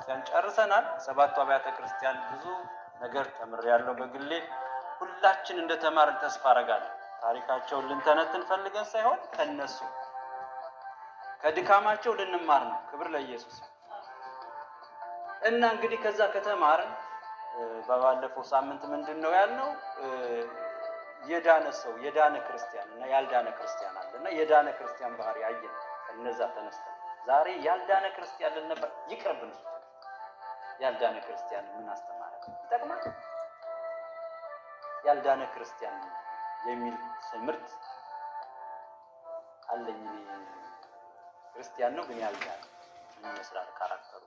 ክርስቲያን ጨርሰናል። ሰባቱ አብያተ ክርስቲያን ብዙ ነገር ተምሬያለሁ በግሌ። ሁላችን እንደተማርን ተስፋ አደርጋለሁ። ታሪካቸውን ልንተነትን ፈልገን ሳይሆን ከነሱ ከድካማቸው ልንማር ነው። ክብር ለኢየሱስ። እና እንግዲህ ከዛ ከተማርን በባለፈው ሳምንት ምንድነው ያልነው? የዳነ ሰው የዳነ ክርስቲያን እና ያልዳነ ክርስቲያን አለና የዳነ ክርስቲያን ባህሪ አየን። እነዛ ተነስተን ዛሬ ያልዳነ ክርስቲያን ልንነበር ይቅርብን። ያልዳነ ክርስቲያን ምን አስተማረ? ይጠቅማል። ያልዳነ ክርስቲያን የሚል ትምህርት አለኝ። ክርስቲያን ነው ግን ያልዳነ ምን ይመስላል ካራክተሩ?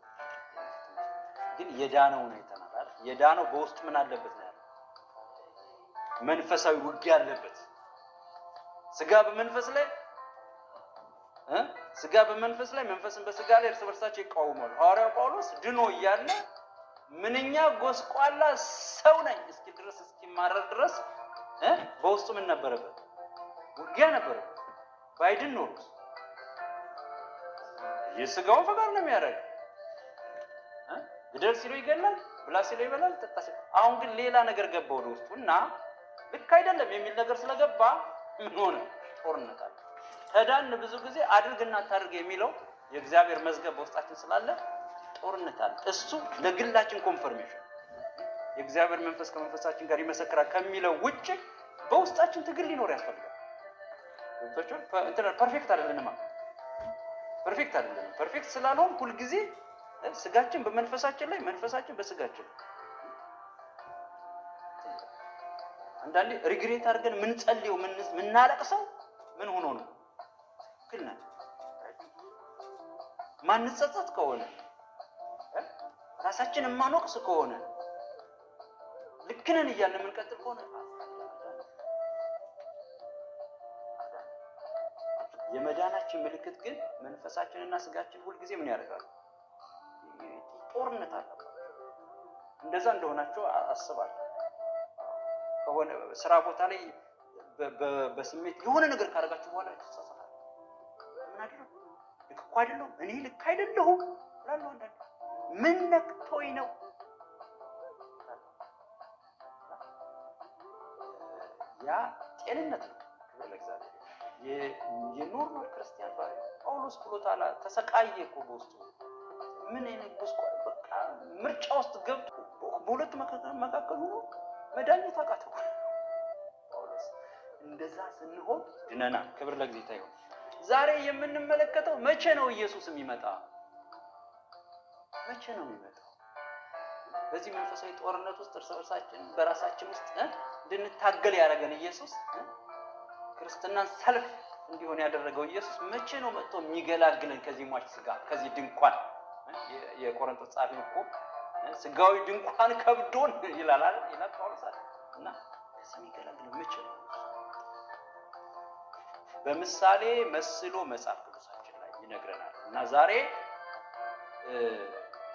ግን የዳነው ነው የተናገረ። የዳነው በውስጥ ምን አለበት ነው? መንፈሳዊ ውጊያ አለበት። ስጋ በመንፈስ ላይ ስጋ በመንፈስ ላይ መንፈስን በስጋ ላይ እርስ በርሳቸው ይቃወማሉ። ሐዋርያው ጳውሎስ ድኖ እያለ ምንኛ ጎስቋላ ሰው ነኝ እስኪ ድረስ እስኪማረር ድረስ በውስጡ ምን ነበረበት? ውጊያ ነበረበት። ባይድን ኖሮ የስጋውን ፈቃድ ነው የሚያደርግ። ግደል ሲለው ይገላል፣ ብላ ሲለው ይበላል፣ ጠጣ ሲለው። አሁን ግን ሌላ ነገር ገባ ወደ ውስጡና ልክ አይደለም የሚል ነገር ስለገባ ምን ሆነ? ጦርነት አለ። ተዳን ብዙ ጊዜ አድርግና ታድርግ የሚለው የእግዚአብሔር መዝገብ በውስጣችን ስላለ ጦርነት አለ። እሱ ለግላችን ኮንፈርሜሽን የእግዚአብሔር መንፈስ ከመንፈሳችን ጋር ይመሰክራል ከሚለው ውጭ በውስጣችን ትግል ሊኖር ያስፈልጋል። ፐርፌክት አይደለንማ። ፐርፌክት ስላልሆን ሁሉ ጊዜ ስጋችን በመንፈሳችን ላይ መንፈሳችን በስጋችን አንዳንዴ ሪግሬት አድርገን ምን ጸልየው ምን ናለቅሰው ምን ሆኖ ነው? ክልና ማን ጸጸት ከሆነ ራሳችንን ማንወቅስ ከሆነ ልክነን እያልን የምንቀጥል ከሆነ የመዳናችን ምልክት ግን መንፈሳችንና ስጋችን ሁሉ ጊዜ ምን ያደርጋሉ? ጦርነት አለ። እንደዛ እንደሆናችሁ አስባለሁ። ከሆነ ስራ ቦታ ላይ በስሜት የሆነ ነገር ካደረጋችሁ በኋላ ተሳሳታችሁ። ምን አድርጉ? ልክ እኮ አይደለም፣ እኔ ልክ አይደለሁም እላለሁ። አንዳንዴ ምን ነክቶኝ ነው? ያ ጤንነት ነው። ክብር ለእግዚአብሔር። የኖርማል ክርስቲያን ባሪ ጳውሎስ ብሎታል። ተሰቃየ እኮ በውስጡ ምን አይነት ጉስቋል በቃ ምርጫ ውስጥ ገብቶ በሁለት መካከል ሆኖ መዳኘት አቃተው ጳውሎስ። እንደዛ ስንሆን ድነናል። ክብር ለእግዚአብሔር ይሁን። ዛሬ የምንመለከተው መቼ ነው ኢየሱስ የሚመጣ? መቼ ነው የሚመጣው? በዚህ መንፈሳዊ ጦርነት ውስጥ እርስ በርሳችን በራሳችን ውስጥ እንድንታገል ያደረገን ኢየሱስ ክርስትናን ሰልፍ እንዲሆን ያደረገው ኢየሱስ መቼ ነው መጥቶ የሚገላግለን ከዚህ ሟች ስጋ ከዚህ ድንኳን? የቆሮንቶስ ጻፊ እኮ ስጋዊ ድንኳን ከብዶን ይላል ጳውሎስ እና ከዚህ የሚገላግለን መቼ ነው? በምሳሌ መስሎ መጽሐፍ ቅዱሳችን ላይ ይነግረናል። እና ዛሬ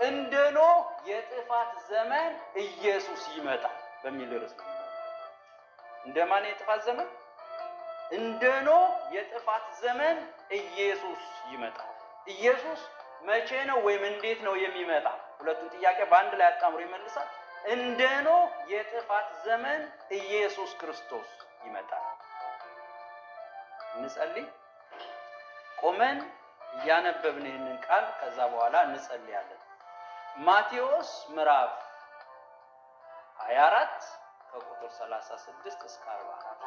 እንደ ኖህ የጥፋት ዘመን ኢየሱስ ይመጣል በሚል ርዕስ ነው። እንደማን የጥፋት ዘመን? እንደ ኖህ የጥፋት ዘመን ኢየሱስ ይመጣል። ኢየሱስ መቼ ነው ወይም እንዴት ነው የሚመጣ? ሁለቱም ጥያቄ በአንድ ላይ አጣምሮ ይመልሳል። እንደ ኖህ የጥፋት ዘመን ኢየሱስ ክርስቶስ ይመጣል። እንጸልይ። ቆመን እያነበብን ይህንን ቃል ከዛ በኋላ እንጸልያለን። ማቴዎስ ምዕራፍ 24 ከቁጥር 36 እስከ 44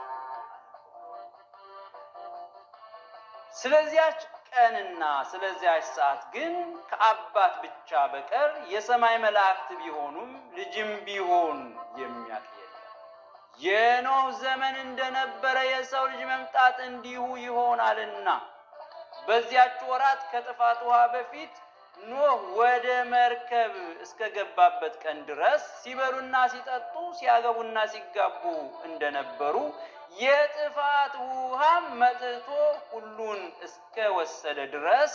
ስለዚያች ቀንና ስለዚያች ሰዓት ግን ከአባት ብቻ በቀር የሰማይ መላእክት ቢሆኑም ልጅም ቢሆን የሚያውቅ የለም። የኖህ ዘመን እንደነበረ የሰው ልጅ መምጣት እንዲሁ ይሆናልና። በዚያች ወራት ከጥፋት ውሃ በፊት ኖህ ወደ መርከብ እስከገባበት ቀን ድረስ ሲበሉና ሲጠጡ ሲያገቡና ሲጋቡ እንደነበሩ የጥፋት ውሃም መጥቶ ሁሉን እስከወሰደ ድረስ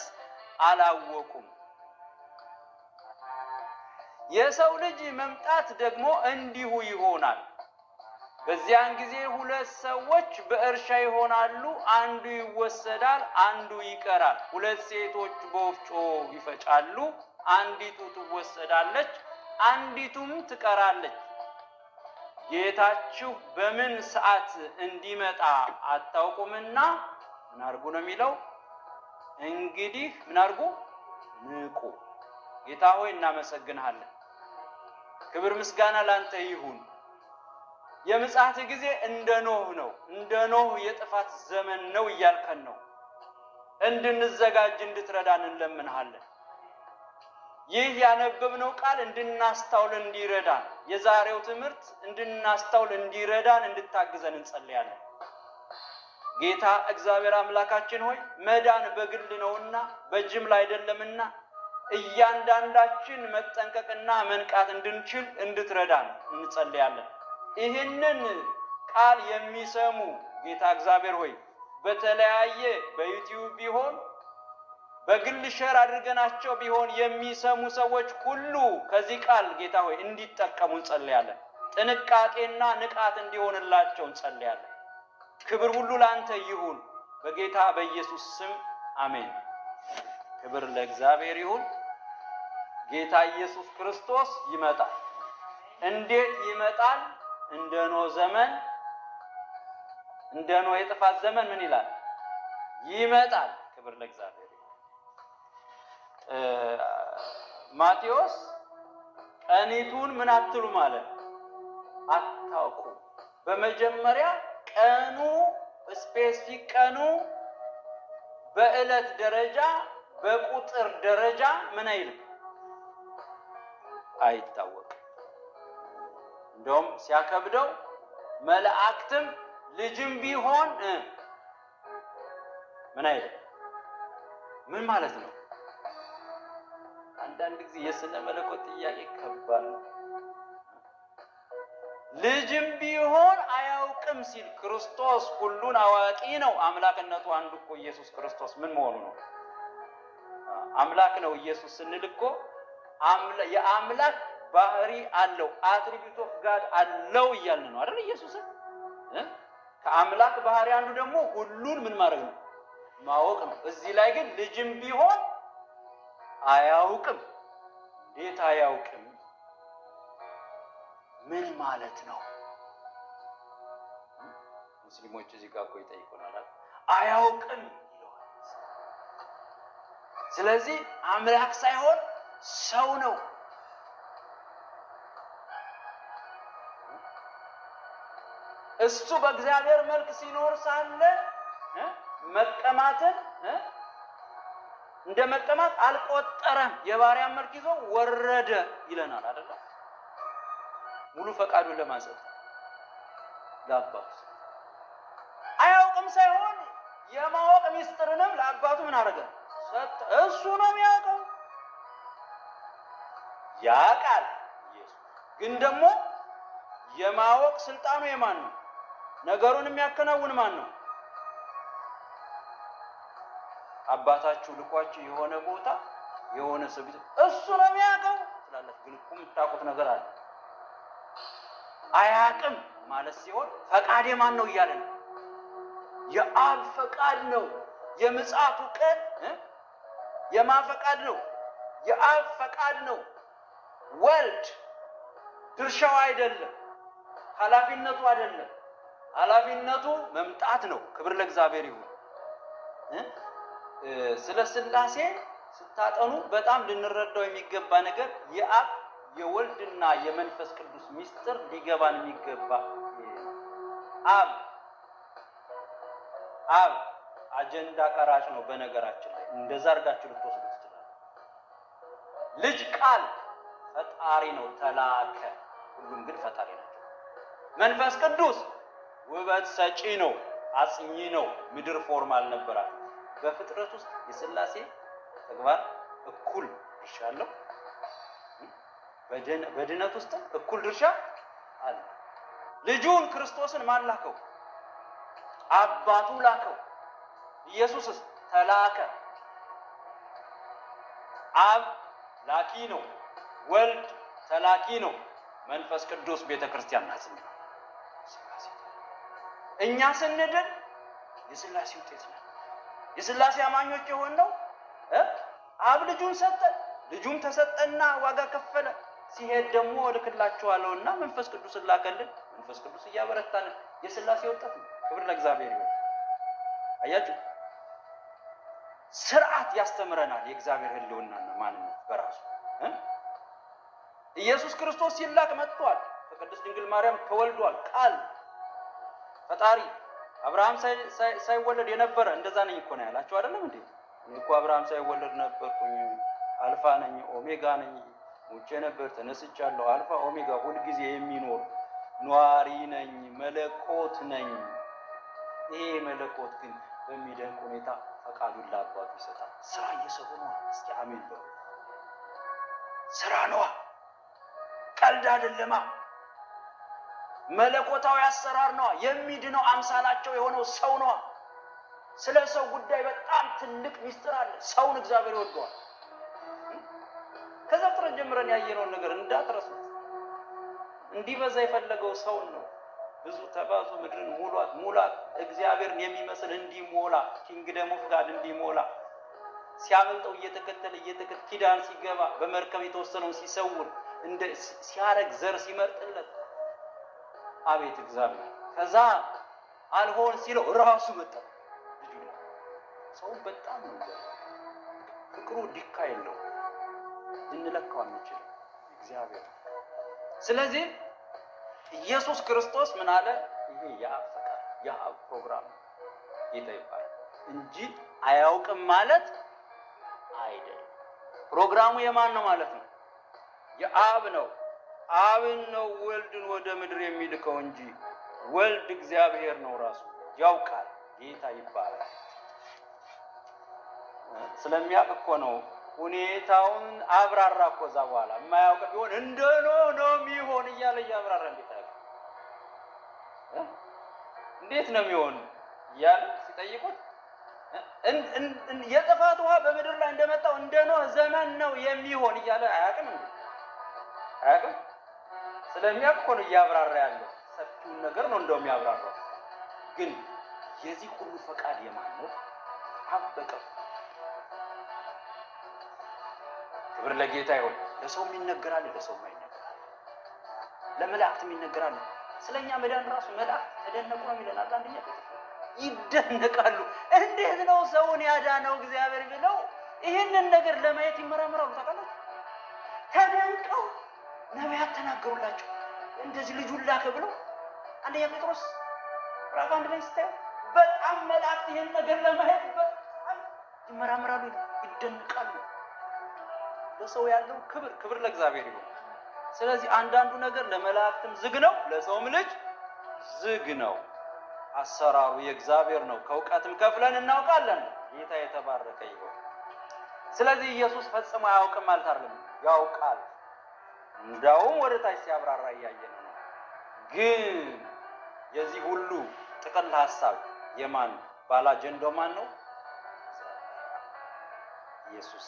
አላወቁም። የሰው ልጅ መምጣት ደግሞ እንዲሁ ይሆናል። በዚያን ጊዜ ሁለት ሰዎች በእርሻ ይሆናሉ፣ አንዱ ይወሰዳል፣ አንዱ ይቀራል። ሁለት ሴቶች በወፍጮ ይፈጫሉ፣ አንዲቱ ትወሰዳለች፣ አንዲቱም ትቀራለች። ጌታችሁ በምን ሰዓት እንዲመጣ አታውቁምና ምን አድርጉ ነው የሚለው? እንግዲህ ምን አድርጉ? ንቁ። ጌታ ሆይ እናመሰግንሃለን። ክብር ምስጋና ላንተ ይሁን። የምጽአት ጊዜ እንደ ኖህ ነው፣ እንደ ኖህ የጥፋት ዘመን ነው እያልከን ነው። እንድንዘጋጅ እንድትረዳን እንለምንሃለን። ይህ ያነበብነው ቃል እንድናስተውል እንዲረዳን፣ የዛሬው ትምህርት እንድናስተውል እንዲረዳን እንድታግዘን እንጸልያለን። ጌታ እግዚአብሔር አምላካችን ሆይ መዳን በግል ነውና በጅምላ አይደለምና እያንዳንዳችን መጠንቀቅና መንቃት እንድንችል እንድትረዳን እንጸልያለን። ይህንን ቃል የሚሰሙ ጌታ እግዚአብሔር ሆይ በተለያየ በዩቲዩብ ቢሆን በግል ሼር አድርገናቸው ቢሆን የሚሰሙ ሰዎች ሁሉ ከዚህ ቃል ጌታ ሆይ እንዲጠቀሙ እንጸልያለን። ጥንቃቄና ንቃት እንዲሆንላቸው እንጸልያለን። ክብር ሁሉ ላንተ ይሁን በጌታ በኢየሱስ ስም አሜን። ክብር ለእግዚአብሔር ይሁን። ጌታ ኢየሱስ ክርስቶስ ይመጣል። እንዴት ይመጣል? እንደ ኖህ ዘመን፣ እንደ ኖህ የጥፋት ዘመን ምን ይላል? ይመጣል። ክብር ለእግዚአብሔር። ማቴዎስ ቀኒቱን ምን አትሉ ማለት አታውቁ። በመጀመሪያ ቀኑ ስፔሲፊክ ቀኑ በዕለት ደረጃ በቁጥር ደረጃ ምን አይልም፣ አይታወቅም። እንደውም ሲያከብደው መላእክትም ልጅም ቢሆን ምን አይልም። ምን ማለት ነው? አንዳንድ ጊዜ የስነ መለኮት ጥያቄ ከባድ ነው። ልጅም ቢሆን አያውቅም ሲል ክርስቶስ ሁሉን አዋቂ ነው። አምላክነቱ አንዱ እኮ ኢየሱስ ክርስቶስ ምን መሆኑ ነው? አምላክ ነው ኢየሱስ ስንል እኮ የአምላክ ባህሪ አለው፣ አትሪቢዩት ኦፍ ጋድ አለው እያልን ነው አይደል? ኢየሱስን ከአምላክ ባህሪ አንዱ ደግሞ ሁሉን ምን ማድረግ ነው? ማወቅ ነው። እዚህ ላይ ግን ልጅም ቢሆን አያውቅም። እንዴት አያውቅም? ምን ማለት ነው? ሙስሊሞች እዚህ ጋር እኮ ይጠይቁናል። አያውቅም ይለዋል። ስለዚህ አምላክ ሳይሆን ሰው ነው። እሱ በእግዚአብሔር መልክ ሲኖር ሳለ መቀማትን እንደ መቀማት አልቆጠረም። የባሪያን መልክ ይዞ ወረደ ይለናል አይደል? ሙሉ ፈቃዱን ለማንሰጥ ለአባቱ አያውቅም ሳይሆን የማወቅ ሚስጥርንም ለአባቱ ምን አደረገ? ሰጠ። እሱ ነው የሚያውቀው። ያውቃል። ኢየሱስ ግን ደግሞ የማወቅ ስልጣኑ የማን ነው? ነገሩን የሚያከናውን ማን ነው? አባታችሁ ልኳችሁ የሆነ ቦታ የሆነ ሰው ቢት እሱ ነው የሚያውቀው ትላላችሁ። ግን እኮ የምታውቁት ነገር አለ። አያውቅም ማለት ሲሆን ፈቃድ የማን ነው እያለ ነው? የአብ ፈቃድ ነው። የምጽአቱ ቀን የማን ፈቃድ ነው? የአብ ፈቃድ ነው። ወልድ ድርሻው አይደለም፣ ኃላፊነቱ አይደለም። ኃላፊነቱ መምጣት ነው። ክብር ለእግዚአብሔር ይሁን። ስለ ሥላሴ ስታጠኑ በጣም ልንረዳው የሚገባ ነገር የአብ የወልድና የመንፈስ ቅዱስ ሚስጥር ሊገባን የሚገባ አብ አጀንዳ ቀራጭ ነው። በነገራችን ላይ እንደዛ አድርጋችሁ ልትወስዱ ትችላላችሁ። ልጅ ቃል ፈጣሪ ነው፣ ተላከ። ሁሉም ግን ፈጣሪ ናቸው። መንፈስ ቅዱስ ውበት ሰጪ ነው፣ አጽኚ ነው። ምድር ፎርም አልነበራትም። በፍጥረት ውስጥ የሥላሴ ተግባር እኩል ድርሻ አለው። በድነት ውስጥ እኩል ድርሻ አለ። ልጁን ክርስቶስን ማን ላከው? አባቱ ላከው። ኢየሱስስ ተላከ። አብ ላኪ ነው፣ ወልድ ተላኪ ነው፣ መንፈስ ቅዱስ ቤተክርስቲያን ናት። እኛ ስንድን የሥላሴ ውጤት ነው። የሥላሴ አማኞች የሆነው አብ ልጁን ሰጠ፣ ልጁም ተሰጠና ዋጋ ከፈለ። ሲሄድ ደግሞ እልክላችኋለሁና መንፈስ ቅዱስ ላከልን። መንፈስ ቅዱስ እያበረታን የሥላሴ ወጣት ነው። ክብር ለእግዚአብሔር ይሁን። አያችሁ፣ ስርዓት ያስተምረናል የእግዚአብሔር ሕልውናና ማንነት በራሱ። ኢየሱስ ክርስቶስ ሲላክ መጥቷል። ከቅድስት ድንግል ማርያም ተወልዷል። ቃል ፈጣሪ አብርሃም ሳይወለድ የነበረ እንደዛ ነኝ እኮ ነው ያላችሁ አይደለም እንዴ? እኮ አብርሃም ሳይወለድ ነበርኩኝ፣ አልፋ ነኝ ኦሜጋ ነኝ፣ ሙቼ ነበር ተነስቻለሁ፣ አልፋ ኦሜጋ ሁልጊዜ የሚኖር ኗሪ ነኝ፣ መለኮት ነኝ። ይሄ መለኮት ግን በሚደንቅ ሁኔታ ፈቃዱን ለአባቱ ይሰጣል። ስራ እየሰሩ ነው። እስኪ አሜን በሉ። ስራ ነዋ፣ ቀልድ አይደለማ። መለኮታዊ አሰራር ነዋ። የሚድነው አምሳላቸው የሆነው ሰው ነዋ። ስለ ሰው ጉዳይ በጣም ትልቅ ሚስጥር አለ። ሰውን እግዚአብሔር ይወደዋል። ከዘፍጥረት ጀምረን ያየነውን ነገር እንዳትረሱት። እንዲበዛ የፈለገው ሰውን ነው። ብዙ ተባዙ፣ ምድርን ሙሏት፣ ሙላት፣ እግዚአብሔርን የሚመስል እንዲሞላ፣ ኪንግደም ኦፍ ጋድ እንዲሞላ፣ ሲያመልጠው እየተከተለ ኪዳን ሲገባ በመርከብ የተወሰነውን ሲሰውር ሲያረግ ዘር ሲመርጥለት፣ አቤት እግዚአብሔር። ከዛ አልሆን ሲለው ራሱ መጣ ልጁ ነው። ሰው በጣም ነው ፍቅሩ ዲካ የለው፣ እንለካው አንችልም እግዚአብሔር። ስለዚህ ኢየሱስ ክርስቶስ ምን አለ? ይሄ የአብ ፈቃድ የአብ ፕሮግራም ጌታ ይባላል እንጂ አያውቅም ማለት አይደለም። ፕሮግራሙ የማን ነው ማለት ነው? የአብ ነው። አብን ነው ወልድን ወደ ምድር የሚልከው እንጂ ወልድ እግዚአብሔር ነው ራሱ ያውቃል። ጌታ ይባላል። ስለሚያውቅ እኮ ነው ሁኔታውን አብራራ እኮ። እዛ በኋላ የማያውቅ ቢሆን እንደ ነው የሚሆን እያለ እያብራራ እንዴት ነው የሚሆን እያለ ሲጠይቁት የጥፋት ውሃ በምድር ላይ እንደመጣው እንደ ኖህ ዘመን ነው የሚሆን እያለ አያውቅም እንዴ? አያውቅም። ስለሚያውቅ እኮ ነው እያብራራ ያለው። ሰፊውን ነገር ነው እንደውም ያብራራው። ግን የዚህ ሁሉ ፈቃድ የማን ነው? አበቀ። ክብር ለጌታ ይሁን። ለሰውም ይነገራል፣ ለሰውም አይነገራል። ለመላእክትም ይነገራል። ስለኛ መዳን ራሱ መላእክት ተደነቁ ነው የሚለን አንደኛ ይደነቃሉ። እንዴት ነው ሰውን ያዳነው እግዚአብሔር ብለው ይህንን ነገር ለማየት ይመራመራሉ። ታውቃላችሁ፣ ተደንቀው ነቢያት ተናገሩላቸው። እንደዚህ ልጁን ላከ ብለው አንደኛ ጴጥሮስ ምዕራፍ 1 ላይ ስታዩ በጣም መላእክት ይህን ነገር ለማየት በጣም ይመራመራሉ፣ ይደነቃሉ። ለሰው ያለው ክብር ለእግዚአብሔር ይሁን። ስለዚህ አንዳንዱ ነገር ለመላእክትም ዝግ ነው፣ ለሰውም ልጅ ዝግ ነው። አሰራሩ የእግዚአብሔር ነው። ከእውቀትም ከፍለን እናውቃለን። ጌታ የተባረከ ይሁን። ስለዚህ ኢየሱስ ፈጽሞ አያውቅም ማለት አይደለም፣ ያውቃል። እንዳውም ወደ ታች ሲያብራራ እያየን ነው። ግን የዚህ ሁሉ ጥቅል ሐሳብ የማን ባለ አጀንዳው ማን ነው? ኢየሱስ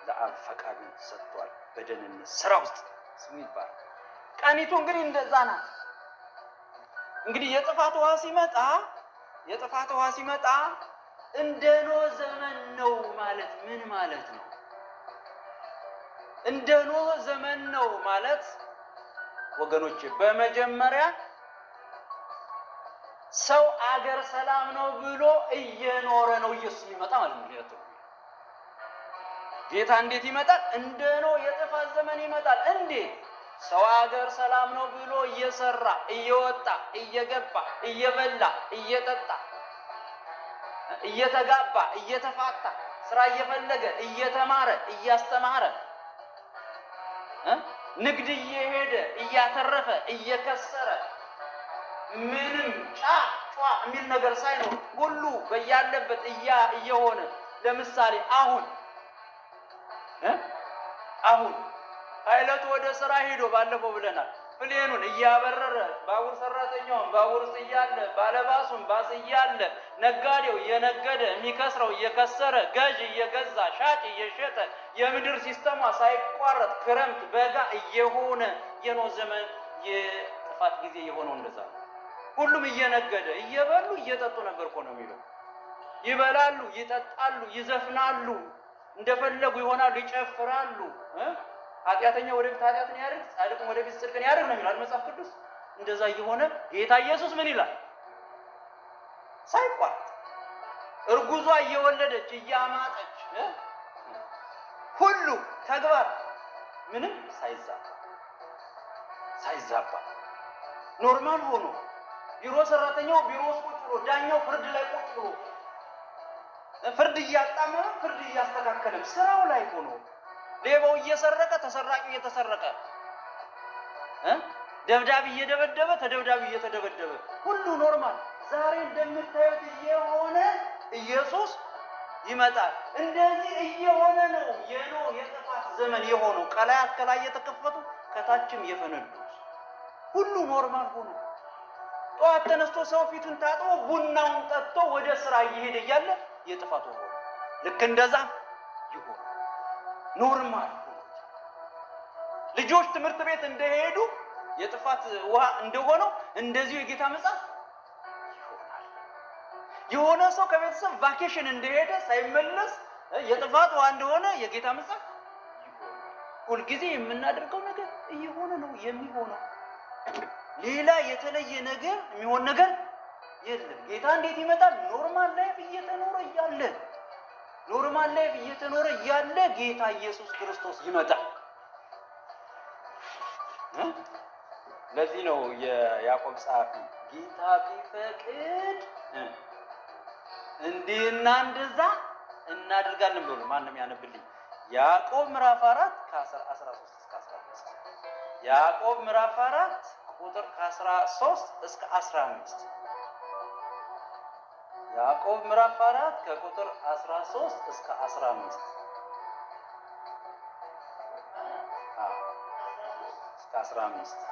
ለአብ ፈቃዱን ሰጥቷል። በደህንነት ስራ ውስጥ ስሙ ይባላል። ቀኒቱ እንግዲህ እንደዛ ናት። እንግዲህ የጥፋት ውሃ ሲመጣ እንደ ኖህ ዘመን ነው ማለት ምን ማለት ነው? እንደ ኖህ ዘመን ነው ማለት ወገኖቼ፣ በመጀመሪያ ሰው አገር ሰላም ነው ብሎ እየኖረ ነው ኢየሱስ የሚመጣ ማለት ነው። ጌታ እንዴት ይመጣል? እንደ ኖህ የጥፋት ዘመን ይመጣል። እንዴት? ሰው አገር ሰላም ነው ብሎ እየሰራ እየወጣ እየገባ እየበላ እየጠጣ እየተጋባ እየተፋታ ስራ እየፈለገ እየተማረ እያስተማረ ንግድ እየሄደ እያተረፈ እየከሰረ ምንም ጫ የሚል ነገር ሳይኖር ሁሉ በያለበት እየሆነ ለምሳሌ አሁን ፓይለቱ ወደ ስራ ሄዶ ባለፈው ብለናል ፕሌኑን እያበረረ ባቡር ሰራተኛውን ባቡር ውስጥ እያለ ባለባሱን ባስ እያለ ነጋዴው እየነገደ የሚከስረው እየከሰረ ገዥ እየገዛ ሻጭ እየሸጠ የምድር ሲስተሟ ሳይቋረጥ ክረምት በጋ እየሆነ የኖህ ዘመን የጥፋት ጊዜ የሆነው እንደዛ ነው። ሁሉም እየነገደ እየበሉ እየጠጡ ነበር እኮ ነው የሚለው። ይበላሉ፣ ይጠጣሉ፣ ይዘፍናሉ፣ እንደፈለጉ ይሆናሉ፣ ይጨፍራሉ። ኃጢአተኛ ወደፊት ኃጢአትን ያድርግ፣ ጻድቅም ወደፊት ጽድቅን ያድርግ ነው የሚለው መጽሐፍ ቅዱስ። እንደዛ እየሆነ ጌታ ኢየሱስ ምን ይላል? ሳይቋርጥ እርጉዟ እየወለደች እያማጠች ሁሉ ተግባር ምንም ሳይዛባ ኖርማል ሆኖ ቢሮ ሰራተኛው ቢሮ ውስጥ ቁጭ ብሎ ዳኛው ፍርድ ላይ ቁጭ ብሎ ፍርድ እያጣመመ ፍርድ እያስተካከለ ስራው ላይ ሆኖ ሌባው እየሰረቀ ተሰራቂው እየተሰረቀ ደብዳቤ እየደበደበ ተደብዳቤ እየተደበደበ ሁሉ ኖርማል ዛሬ እንደምታዩት እየሆነ ኢየሱስ ይመጣል። እንደዚህ እየሆነ ነው የጥፋት ዘመን የሆነው። ቀላያት ከላይ የተከፈቱ ከታችም የፈነዱት ሁሉ ኖርማል ሆኖ ጠዋት ተነስቶ ሰው ፊቱን ታጥቦ ቡናውን ጠጥቶ ወደ ስራ እየሄደ እያለ የጥፋት ሆኖ ልክ እንደዛ ይሆን ኖርማል ሆኖ ልጆች ትምህርት ቤት እንደሄዱ የጥፋት ውሃ እንደሆነው እንደዚሁ የጌታ ምጽአት ይሆናል። የሆነ ሰው ከቤተሰብ ቫኬሽን እንደሄደ ሳይመለስ የጥፋት ውሃ እንደሆነ የጌታ ምጽአት ይሆናል። ሁልጊዜ የምናደርገው ነገር እየሆነ ነው የሚሆነው። ሌላ የተለየ ነገር የሚሆን ነገር የለም። ጌታ እንዴት ይመጣል? ኖርማል ላይፍ እየተኖረ እያለ ጌታ ኢየሱስ ክርስቶስ ይመጣል። ለዚህ ነው የያዕቆብ ጸሐፊ ጌታ ቢፈቅድ እንዲህና እንደዛ እናደርጋለን ብሎ ማንም ያነብልኝ ያዕቆብ ምዕራፍ 4 ከ13 እስከ 15 ያዕቆብ ምዕራፍ 4 ቁጥር ከ13 እስከ 15 ያዕቆብ ምዕራፍ 4 ከቁጥር 13 እስከ 15 እስከ 15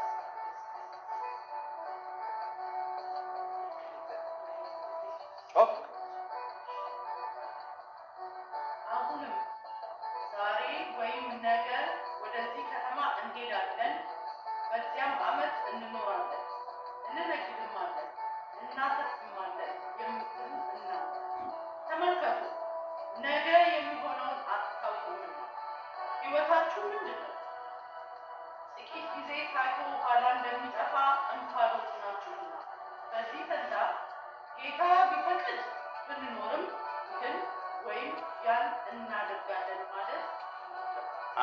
አሁንም ዛሬ ወይም ነገ ወደዚህ ከተማ እንሄዳለን፣ በዚያም ዓመት እንኖራለን፣ እንነግድማለን፣ እናተርፍማለን የምትሉ እናንተ ተመልከቱ፣ ነገ የሚሆነውን አታውቁምና ሕይወታችሁ ምንድን ነው? ጥቂት ጊዜ ታይቶ ኋላ እንደሚጠፋ እንፋሎት ናችሁና። በዚህ ፈንታ ጌታ ቢፈቅድ ብንኖርም ይህን ወይም ያን እናደርጋለን ማለት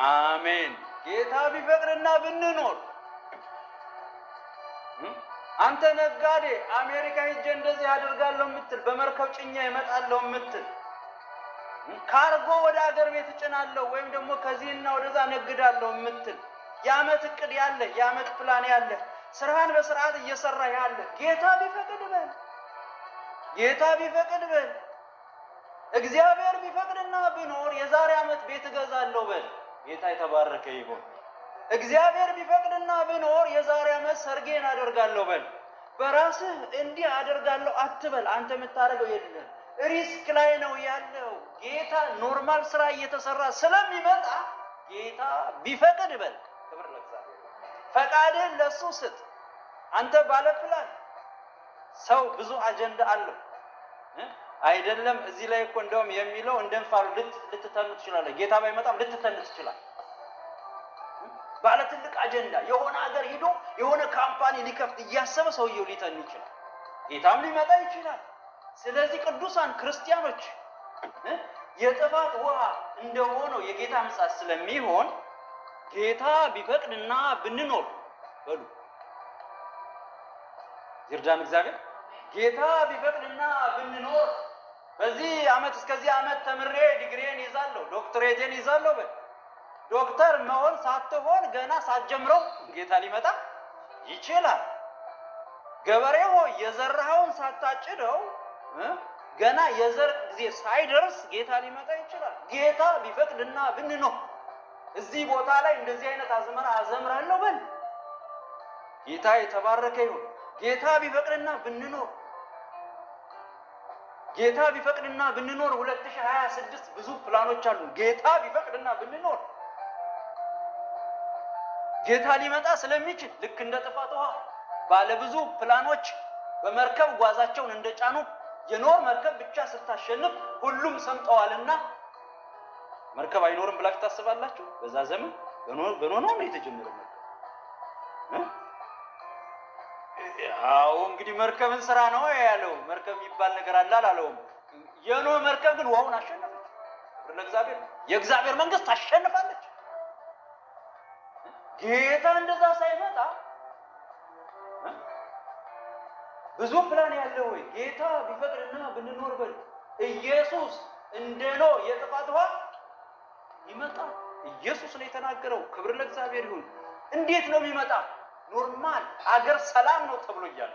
አሜን። ጌታ ቢፈቅድና ብንኖር አንተ ነጋዴ አሜሪካ ሄጄ እንደዚህ አደርጋለሁ የምትል በመርከብ ጭኛ ይመጣለሁ የምትል ካርጎ ወደ አገር ቤት እጭናለሁ ወይም ደግሞ ከዚህና ወደዛ ነግዳለሁ የምትል የዓመት እቅድ ያለ የዓመት ፕላን ያለ ስራህን በስርዓት እየሰራ ያለ ጌታ ቢፈቅድ በል እግዚአብሔር ቢፈቅድና ብኖር የዛሬ ዓመት ቤት እገዛለሁ በል። ጌታ የተባረከ ይሁን። እግዚአብሔር ቢፈቅድና ብኖር የዛሬ ዓመት ሰርጌን አደርጋለሁ በል። በራስህ እንዲህ አደርጋለሁ አትበል። አንተ የምታደርገው የለም፣ ሪስክ ላይ ነው ያለው። ጌታ ኖርማል ስራ እየተሰራ ስለሚመጣ ጌታ ቢፈቅድ በል። ክብር ለእግዚአብሔር። ፈቃድህን ለሱ ስጥ። አንተ ባለ ፕላን ሰው ብዙ አጀንዳ አለው አይደለም። እዚህ ላይ እኮ እንደውም የሚለው እንደንፋሉ ልትተኑ ትችላለህ። ጌታ ባይመጣም ልትተኑ ትችላለህ። ባለ ትልቅ አጀንዳ የሆነ ሀገር ሄዶ የሆነ ካምፓኒ ሊከፍት እያሰበ ሰውየው ሊተን ይችላል። ጌታም ሊመጣ ይችላል። ስለዚህ ቅዱሳን ክርስቲያኖች የጥፋት ውሃ እንደሆነው የጌታ ምጽአት ስለሚሆን ጌታ ቢፈቅድና ብንኖር በሉ ይርዳን እግዚአብሔር። ጌታ ቢፈቅድና ብንኖር በዚህ ዓመት እስከዚህ ዓመት ተምሬ ዲግሪዬን ይዛለሁ፣ ዶክትሬቴን ይዛለሁ በል። ዶክተር መሆን ሳትሆን ገና ሳትጀምረው ጌታ ሊመጣ ይችላል። ገበሬ ሆይ የዘራኸውን ሳታጭደው ገና የዘር ጊዜ ሳይደርስ ጌታ ሊመጣ ይችላል። ጌታ ቢፈቅድና ብንኖር እዚህ ቦታ ላይ እንደዚህ አይነት አዝመራ አዘምራለሁ በል። ጌታ የተባረከ ይሁን። ጌታ ቢፈቅድና ብንኖር 2026 ብዙ ፕላኖች አሉ። ጌታ ቢፈቅድና ብንኖር ጌታ ሊመጣ ስለሚችል ልክ እንደ ጥፋት ውሃ ባለ ብዙ ፕላኖች በመርከብ ጓዛቸውን እንደጫኑ የኖህ መርከብ ብቻ ስታሸንፍ ሁሉም ሰምጠዋልና መርከብ አይኖርም ብላችሁ ታስባላችሁ? በዛ ዘመን በኖህ ነው የተጀመረው መርከብ። ያው እንግዲህ መርከብን ስራ ነው ያለው። መርከብ የሚባል ነገር አለ አላለውም። የኖህ መርከብ ግን ውሃውን አሸነፈች። ለእግዚአብሔር የእግዚአብሔር መንግስት ታሸንፋለች። ጌታ እንደዛ ሳይመጣ ብዙ ፕላን ያለው ወይ ጌታ ቢፈቅድና ብንኖር በል ኢየሱስ እንደ ኖህ የጥፋት ውሃ ይመጣል። ኢየሱስ ነው የተናገረው። ክብር ለእግዚአብሔር ይሁን። እንዴት ነው የሚመጣ? ኖርማል አገር ሰላም ነው ተብሎ እያለ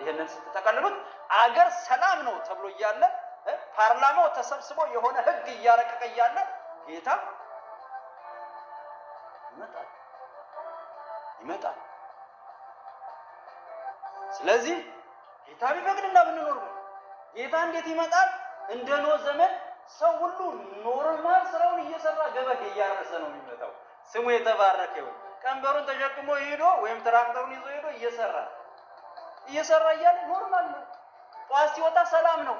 ይሄንን ስትጠቀልሉት አገር ሰላም ነው ተብሎ እያለ ፓርላማው ተሰብስቦ የሆነ ህግ እያረቀቀ እያለ ጌታ ይመጣል። ስለዚህ ጌታ ቢፈቅድና ብንኖር ነው። ጌታ እንዴት ይመጣል? እንደ ኖህ ዘመን ሰው ሁሉ ኖርማል ስራውን እየሰራ ገበሬ እያረሰ ነው የሚመጣው። ስሙ የተባረከ ይሁን። ቀንበሩን ተሸክሞ ሄዶ ወይም ትራክተሩን ይዞ ሄዶ እየሰራ እያለ ኖርማል ነው። ጧት ሲወጣ ሰላም ነው።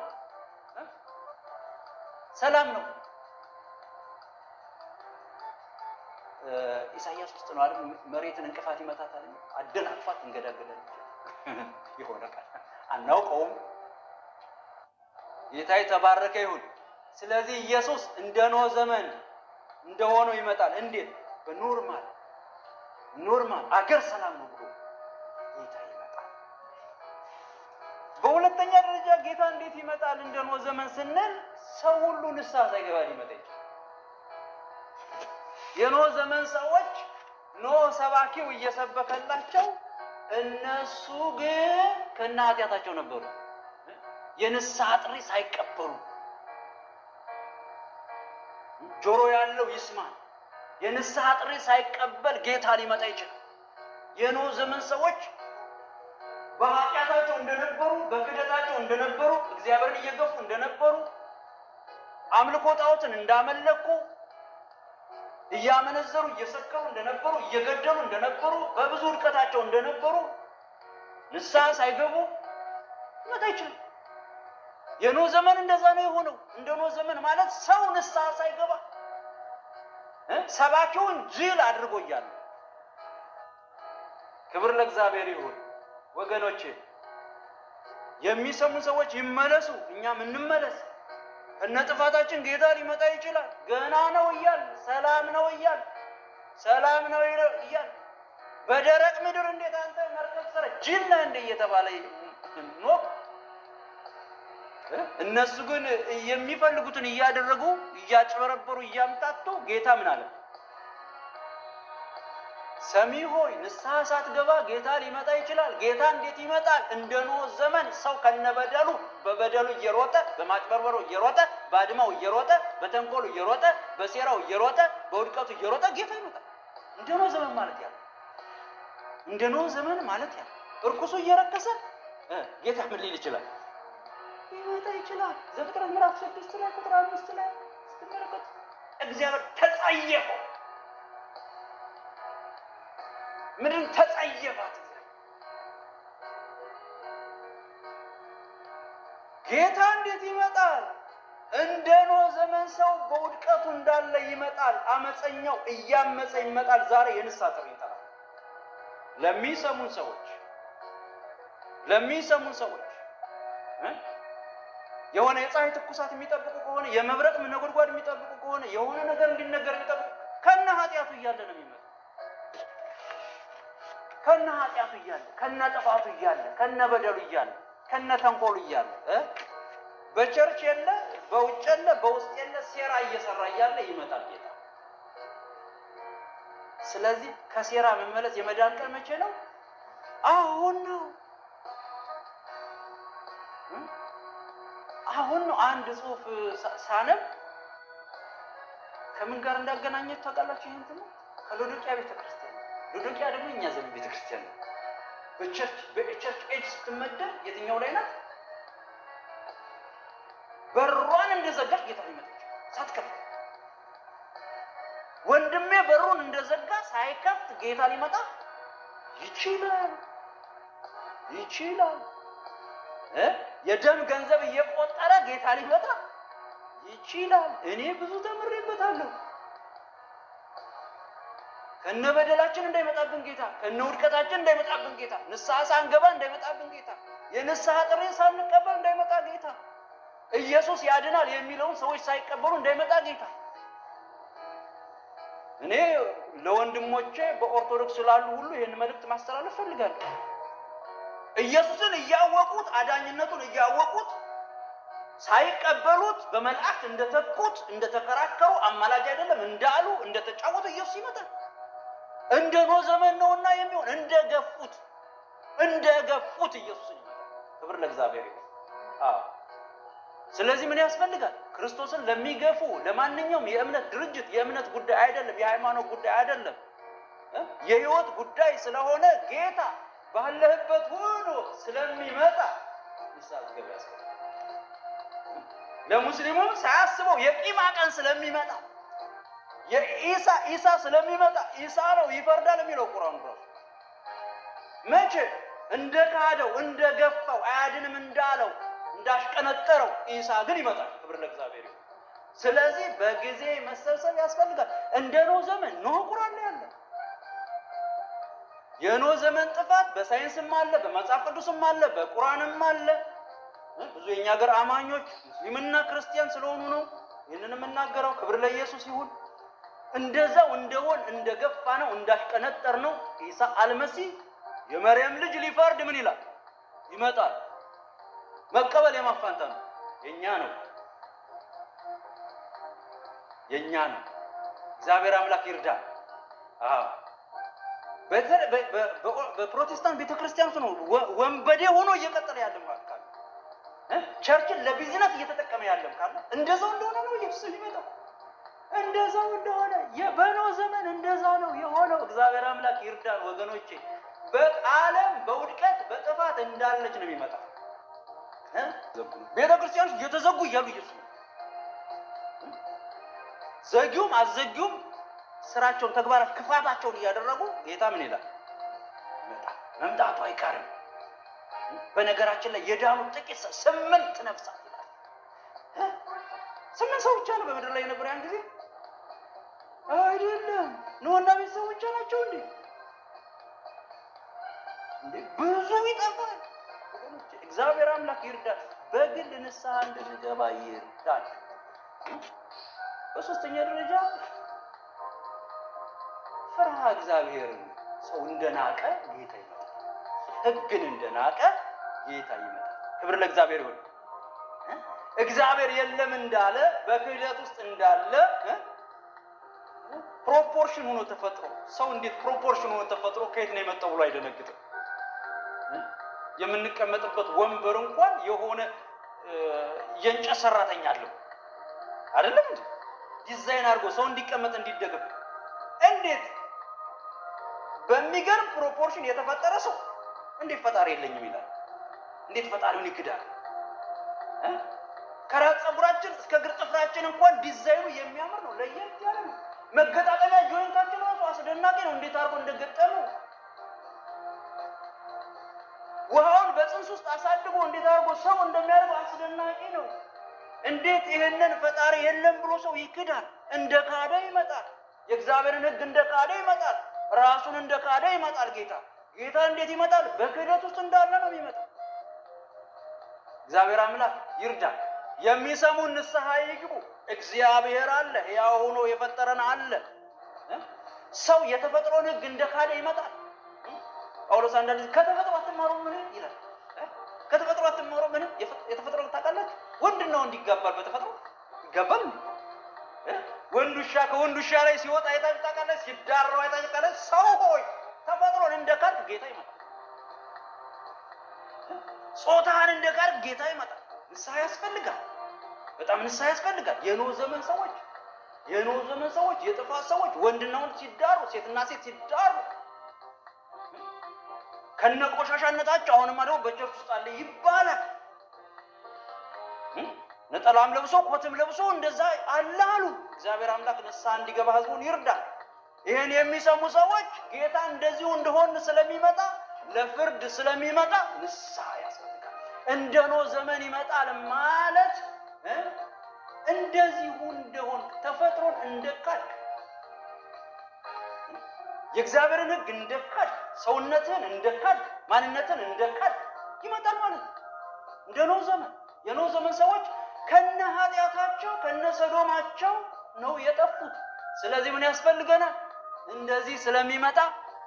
ኢሳይያስ ውስጥ ነው አይደል? መሬትን እንቅፋት ይመታታል፣ አደናቅፋት ትንገዳገዳለች። ይሆነ ቃል አናውቀውም። ጌታ የተባረከ ይሁን። ስለዚህ ኢየሱስ እንደ ኖህ ዘመን እንደሆነው ይመጣል። እንዴት? በኖርማል አገር ሰላም ነው ብሎ ጌታ ይመጣል። በሁለተኛ ደረጃ ጌታ እንዴት ይመጣል እንደ ኖህ ዘመን ስንል ሰው ሁሉ ንስሐ ሳይገባ ሊመጣ ይችላል። የኖህ ዘመን ሰዎች ኖህ ሰባኪው እየሰበከላቸው እነሱ ግን ከነ ኃጢአታቸው ነበሩ። የንስሐ ጥሪ ሳይቀበሉ ጆሮ ያለው ይስማ። የንስሐ ጥሪ ሳይቀበል ጌታ ሊመጣ ይችላል። የኖህ ዘመን ሰዎች በኃጢአታቸው እንደነበሩ፣ በክደታቸው እንደነበሩ፣ እግዚአብሔርን እየገፉ እንደነበሩ፣ አምልኮ ጣዖትን እንዳመለኩ፣ እያመነዘሩ እየሰከሩ እንደነበሩ፣ እየገደሉ እንደነበሩ፣ በብዙ ውድቀታቸው እንደነበሩ ንስሐ ሳይገቡ ሊመጣ ይችላል። የኖህ ዘመን እንደዛ ነው የሆነው። እንደ ኖህ ዘመን ማለት ሰው ንስሐ ሳይገባ ሰባኪውን ጅል አድርጎ እያለ። ክብር ለእግዚአብሔር ይሁን። ወገኖቼ የሚሰሙ ሰዎች ይመለሱ፣ እኛም እንመለስ። እነ ጥፋታችን ጌታ ሊመጣ ይችላል። ገና ነው እያል ሰላም ነው እያል በደረቅ ምድር እንዴት አንተ መርከብ ሰረ ጅል ነህ እንደ እየተባለ ኖህ። እነሱ ግን የሚፈልጉትን እያደረጉ እያጭበረበሩ እያምታቱ ጌታ ምን አለ? ሰሚ ሆይ ንስሐ ሳትገባ ጌታ ሊመጣ ይችላል። ጌታ እንዴት ይመጣል? እንደ ኖህ ዘመን ሰው ከነበደሉ በበደሉ እየሮጠ በማጭበርበሩ እየሮጠ በአድማው እየሮጠ በተንኮሉ እየሮጠ በሴራው እየሮጠ በውድቀቱ እየሮጠ ጌታ ይመጣል። እንደ ኖህ ዘመን ማለት ያ እንደ ኖህ ዘመን ማለት ያ እርኩሱ እየረከሰ ጌታ ምን ሊል ይችላል? ሊመጣ ይችላል። ዘፍጥረት ምዕራፍ 6 ላይ ቁጥር 5 ላይ ስትመለከቱ እግዚአብሔር ተጸየፈው። ምንም ተጸየፋት። ጌታ እንዴት ይመጣል? እንደ ኖህ ዘመን ሰው በውድቀቱ እንዳለ ይመጣል። አመፀኛው እያመፀ ይመጣል። ዛሬ የንስሐ ጥሪ ይጠራል። ለሚሰሙን ሰዎች የሆነ የፀሐይ ትኩሳት የሚጠብቁ ከሆነ የመብረቅ ነጎድጓድ የሚጠብቁ ከሆነ የሆነ ነገር እንዲነገር የሚጠብቁ ከነ ኃጢአቱ እያለ ነው የሚመጣው። ከነ ኃጢአቱ እያለ ከነ ጥፋቱ እያለ ከነ በደሉ እያለ ከነ ተንኮሉ እያለ በቸርች የለ በውጭ የለ በውስጥ የለ ሴራ እየሰራ እያለ ይመጣል ጌታ። ስለዚህ ከሴራ መመለስ የመዳን ቀን መቼ ነው? አሁን ነው። አንድ ጽሑፍ ሳነብ ከምን ጋር እንዳገናኘት ታውቃላችሁ? ይሄን ነው ከሎዶቅያ ቤተክርስቲያን። ሎዶቅያ ደግሞ እኛ ዘመን ቤተክርስቲያን ነው። በቸርች ኤጅ ስትመደብ የትኛው ላይ ናት? በሯን እንደዘጋች ጌታ ሊመጣች ሳትከፍት፣ ወንድሜ በሩን እንደዘጋ ሳይከፍት ጌታ ሊመጣ ይችላል። የደም ገንዘብ እየቆጠረ ጌታ ሊመጣ ይችላል። እኔ ብዙ ተምሬበታለሁ። ከነ በደላችን እንዳይመጣብን ጌታ፣ ከነ ውድቀታችን እንዳይመጣብን ጌታ፣ ንስሐ ሳንገባ እንዳይመጣብን ጌታ፣ የንስሐ ጥሪ ሳንቀበል እንዳይመጣ ጌታ፣ ኢየሱስ ያድናል የሚለውን ሰዎች ሳይቀበሉ እንዳይመጣ ጌታ። እኔ ለወንድሞቼ በኦርቶዶክስ ላሉ ሁሉ ይህን መልእክት ማስተላለፍ ፈልጋለሁ። ኢየሱስን እያወቁት አዳኝነቱን እያወቁት ሳይቀበሉት በመልአክት እንደተኩት እንደተከራከሩ አማላጅ አይደለም እንዳሉ እንደተጫወቱ ኢየሱስ ይመጣል። እንደ ኖህ ዘመን ነውና የሚሆን እንደገፉት ኢየሱስ ይመጣል። ክብር ለእግዚአብሔር ይሁን። ስለዚህ ምን ያስፈልጋል? ክርስቶስን ለሚገፉ ለማንኛውም የእምነት ድርጅት የእምነት ጉዳይ አይደለም፣ የሃይማኖት ጉዳይ አይደለም፣ የህይወት ጉዳይ ስለሆነ ጌታ ባለህበት ሆኖ ስለሚመጣ ንስሐ ገባ ያስፈልጋል። ለሙስሊሙም ሳያስበው የቂማ ቀን ስለሚመጣ ኢሳ ስለሚመጣ ኢሳ ነው ይፈርዳል የሚለው ቁርአን ነው። መቼ እንደካደው እንደገፋው አያድንም እንዳለው እንዳሽቀነጠረው ኢሳ ግን ይመጣል። ክብር ለእግዚአብሔር ይሁን። ስለዚህ በጊዜ መሰብሰብ ያስፈልጋል። እንደ ኖህ ዘመን ኖህ ቁርአን ላይ አለ። የኖህ ዘመን ጥፋት በሳይንስም አለ፣ በመጽሐፍ ቅዱስም አለ፣ በቁርአንም አለ። ብዙ የኛ ሀገር አማኞች ሙስሊምና ክርስቲያን ስለሆኑ ነው ይህንን የምናገረው። ክብር ለኢየሱስ ይሁን። እንደዛው እንደሆን እንደገፋ ነው እንዳሽቀነጠር ነው ኢሳ አልመሲህ የመርየም ልጅ ሊፈርድ ምን ይላል? ይመጣል። መቀበል የማፋንታ ነው፣ የኛ ነው። እግዚአብሔር አምላክ ይርዳል። በፕሮቴስታንት ቤተክርስቲያን ነው ወንበዴ ሆኖ እየቀጠለ ያለ ማለት ካለ ቸርችን ለቢዝነስ እየተጠቀመ ያለም ካለ እንደዛው እንደሆነ ነው ኢየሱስ ሊመጣው። እንደዛው እንደሆነ በኖህ ዘመን እንደዛ ነው የሆነው። እግዚአብሔር አምላክ ይርዳን ወገኖቼ። በዓለም በውድቀት በጥፋት እንዳለች ነው የሚመጣው። ቤተክርስቲያኖች እየተዘጉ እያሉ ኢየሱስ ዘጊውም አዘጊውም ስራቸውን ተግባራት ክፋታቸውን እያደረጉ ጌታ ምን ይላል? መምጣቱ አይቀርም። በነገራችን ላይ የዳኑ ጥቂት 8 ነፍሳት ይላል። 8 ሰው ብቻ ነው በምድር ላይ የነበረ ያን ጊዜ አይደለም። ኖህና ቤተሰቦቹ ብቻ ናቸው እንዴ? ብዙ ይጠፋል። እግዚአብሔር አምላክ ይርዳል። በግል ንስሐ እንድንገባ ይርዳል። በሶስተኛ ደረጃ ፍርሃ እግዚአብሔርን ሰው እንደናቀ ጌታ ይመጣል። ሕግን እንደናቀ ጌታ ይመጣል። ክብር ለእግዚአብሔር ይሁን። እግዚአብሔር የለም እንዳለ በክህደት ውስጥ እንዳለ ፕሮፖርሽን ሆኖ ተፈጥሮ ሰው እንዴት ፕሮፖርሽን ሆኖ ተፈጥሮ ከየት ነው የመጣው ብሎ አይደነግጥም። የምንቀመጥበት ወንበር እንኳን የሆነ የእንጨት ሰራተኛ አለው አይደለም እንዴ? ዲዛይን አድርጎ ሰው እንዲቀመጥ እንዲደገፍ እንዴት በሚገርም ፕሮፖርሽን የተፈጠረ ሰው እንዴት ፈጣሪ የለኝም ይላል? እንዴት ፈጣሪውን ይክዳል? ከራስ ፀጉራችን እስከ እግር ጥፍራችን እንኳን ዲዛይኑ የሚያምር ነው፣ ለየት ያለ ነው። መገጣጠሚያ ጆይንታችን ራሱ አስደናቂ ነው፣ እንዴት አድርጎ እንደገጠመው። ውሃውን በጽንስ ውስጥ አሳድጎ እንዴት አድርጎ ሰው እንደሚያደርገው አስደናቂ ነው። እንዴት ይሄንን ፈጣሪ የለም ብሎ ሰው ይክዳል? እንደ ካደ ይመጣል። የእግዚአብሔርን ሕግ እንደ ካደ ይመጣል። ራሱን እንደ ካደ ይመጣል። ጌታ እንዴት ይመጣል? በክህደት ውስጥ እንዳለ ነው የሚመጣው። እግዚአብሔር አምላክ ይርዳል። የሚሰሙን ንስሐ ይግቡ። እግዚአብሔር አለ፣ ሕያው ሆኖ የፈጠረን አለ። ሰው የተፈጥሮን ሕግ እንደ ካደ ይመጣል። ጳውሎስ አንዳንድ ጊዜ ከተፈጥሮ አትማሩ ምን ይላል? ከተፈጥሮ አትማሩ ምን? የተፈጥሮ ታውቃላችሁ? ወንድና ወንድ ይጋባል። በተፈጥሮ ይጋባል። ወንድ ውሻ ከወንድ ውሻ ላይ ሲወጣ አይታችሁ ታውቃላችሁ? ሲዳረው አይታችሁ ታውቃላችሁ? ሰው ሆይ ተፈጥሮን እንደ ካድክ ጌታ ይመጣል። ጾታህን እንደ ካድክ ጌታ ይመጣል። ንስሐ ያስፈልጋል። በጣም ንስሐ ያስፈልጋል። የኖህ ዘመን ሰዎች የጥፋት ሰዎች ወንድና ወንድ ሲዳሩ፣ ሴትና ሴት ሲዳሩ ከነቆሻሻነታቸው አሁንማ ደግሞ በቸርች ውስጥ አለ ይባላል። ነጠላም ለብሶ ኮትም ለብሶ እንደዛ አለ አሉ። እግዚአብሔር አምላክ ንስሐ እንዲገባ ህዝቡን ይርዳል። ይህን የሚሰሙ ሰዎች ጌታ እንደዚሁ እንደሆን ስለሚመጣ ለፍርድ ስለሚመጣ ንስሐ ያስፈልጋል። እንደ ኖህ ዘመን ይመጣል ማለት እንደዚሁ እንደሆን ተፈጥሮን እንደካድክ የእግዚአብሔርን ሕግ እንደካድክ ሰውነትህን እንደካድክ ማንነትን እንደካድክ ይመጣል ማለት ነው። እንደ ኖህ ዘመን የኖህ ዘመን ሰዎች ከነ ኃጢአታቸው ከነ ሰዶማቸው ነው የጠፉት። ስለዚህ ምን ያስፈልገናል? እንደዚህ ስለሚመጣ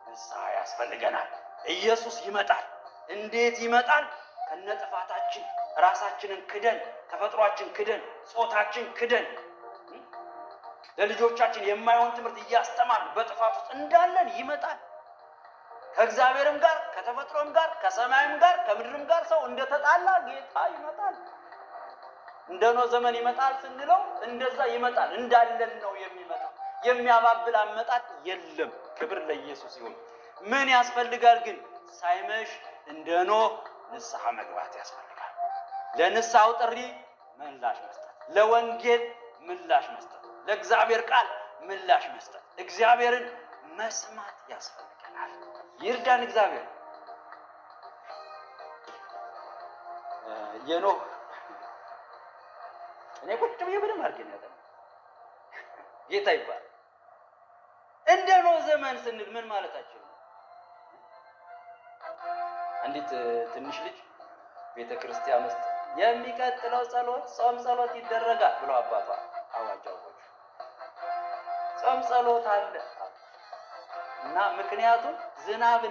ንስሐ ያስፈልገናል። ኢየሱስ ይመጣል። እንዴት ይመጣል? ከነ ጥፋታችን ራሳችንን ክደን ተፈጥሯችን ክደን ጾታችን ክደን ለልጆቻችን የማይሆን ትምህርት እያስተማርን በጥፋት ውስጥ እንዳለን ይመጣል። ከእግዚአብሔርም ጋር ከተፈጥሮም ጋር ከሰማይም ጋር ከምድርም ጋር ሰው እንደተጣላ ጌታ ይመጣል። እንደ ኖህ ዘመን ይመጣል ስንለው እንደዛ ይመጣል። እንዳለን ነው የሚመጣው። የሚያባብል አመጣጥ የለም። ክብር ለኢየሱስ ይሁን። ምን ያስፈልጋል ግን? ሳይመሽ እንደ ኖህ ንስሐ መግባት ያስፈልጋል። ለንስሐው ጥሪ ምላሽ መስጠት፣ ለወንጌል ምላሽ መስጠት፣ ለእግዚአብሔር ቃል ምላሽ መስጠት፣ እግዚአብሔርን መስማት ያስፈልገናል። ይርዳን እግዚአብሔር። የኖህ እኔ ቁጭ ብዬ በደምብ አድርጌ ነው ያጠናሁት። ጌታ ይባል። እንደ ኖህ ዘመን ስንል ምን ማለታችን ነው? አንዲት ትንሽ ልጅ ቤተ ክርስቲያን ውስጥ የሚቀጥለው ጾም ጸሎት ይደረጋል ብሎ አባቷ አዋጅ አወጁ። ጾም ጸሎት አለ እና ምክንያቱም ዝናብ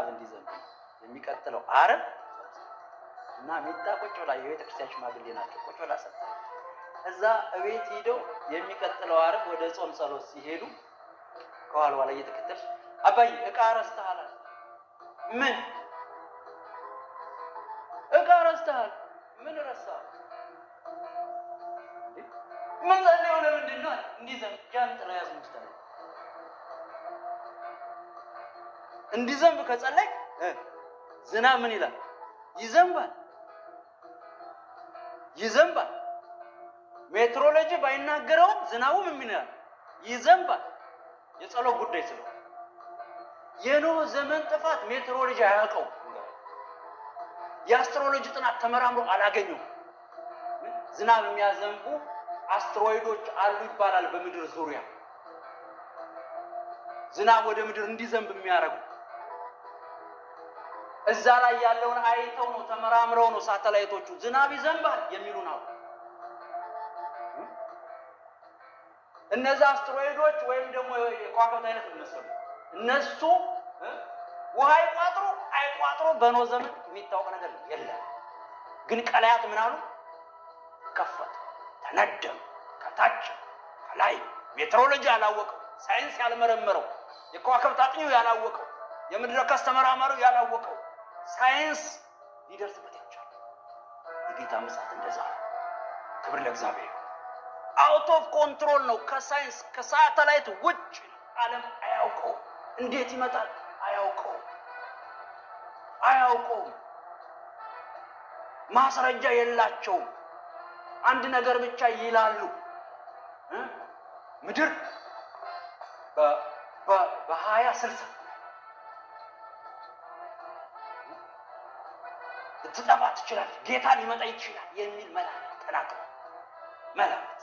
እንዲዘንብ የሚቀጥለው ዓርብ እና ሚጣ ቁጭ ብላ የቤተ ክርስቲያን ሽማግሌ ናቸው። ቁጭ ብላ ሰጣ እዛ እቤት ሄደው የሚቀጥለው ዓርብ ወደ ጾም ጸሎት ሲሄዱ ከኋላዋ ላይ እየተከተለች አባዬ ዕቃ ረስተሃል። ምን ዕቃ ረስተሃል? ምን ረሳህ? ምን ጸልየው ለምንድን ነው? እንዲዘንብ ጃንጥላ ያዝ ሙስታል እንዲዘንብ ከጸለይ ዝናብ ምን ይላል? ይዘንባል። ሜትሮሎጂ ባይናገረውም ዝናቡ ምን ይላል? ይዘንባል። የጸሎት ጉዳይ ስለሆነ የኖህ ዘመን ጥፋት ሜትሮሎጂ አያውቀው። የአስትሮሎጂ ጥናት ተመራምሮ አላገኘው። ዝናብ የሚያዘንቡ አስትሮይዶች አሉ ይባላል በምድር ዙሪያ ዝናብ ወደ ምድር እንዲዘንብ የሚያደርጉ እዛ ላይ ያለውን አይተው ነው ተመራምረው ነው ሳተላይቶቹ ዝናብ ይዘንባል የሚሉ ነው። እነዛ አስትሮይዶች ወይም ደግሞ የከዋክብት አይነት መሰሉ እነሱ ውሃ አይቋጥሩ በኖህ ዘመን የሚታወቅ ነገር የለም። ግን ቀላያት ምን አሉ? ከፈቱ፣ ተነደሙ። ከታች ከላይ ሜትሮሎጂ ያላወቀው ሳይንስ ያልመረመረው የከዋክብት አጥኚው ያላወቀው የምድረ ከርስ ተመራማሪው ያላወቀው ሳይንስ ሊደርስበት ይችላል። የጌታ ምጽአት እንደዛ ነው። ክብር ለእግዚአብሔር። አውት ኦፍ ኮንትሮል ነው። ከሳይንስ ከሳተላይት ውጭ ዓለም አያውቀው። እንዴት ይመጣል? አያውቀው። ማስረጃ የላቸውም። አንድ ነገር ብቻ ይላሉ። ምድር በ2060 ልትጠፋ ትችላለች፣ ጌታ ሊመጣ ይችላል የሚል መላምት ተናግረዋል። መላምት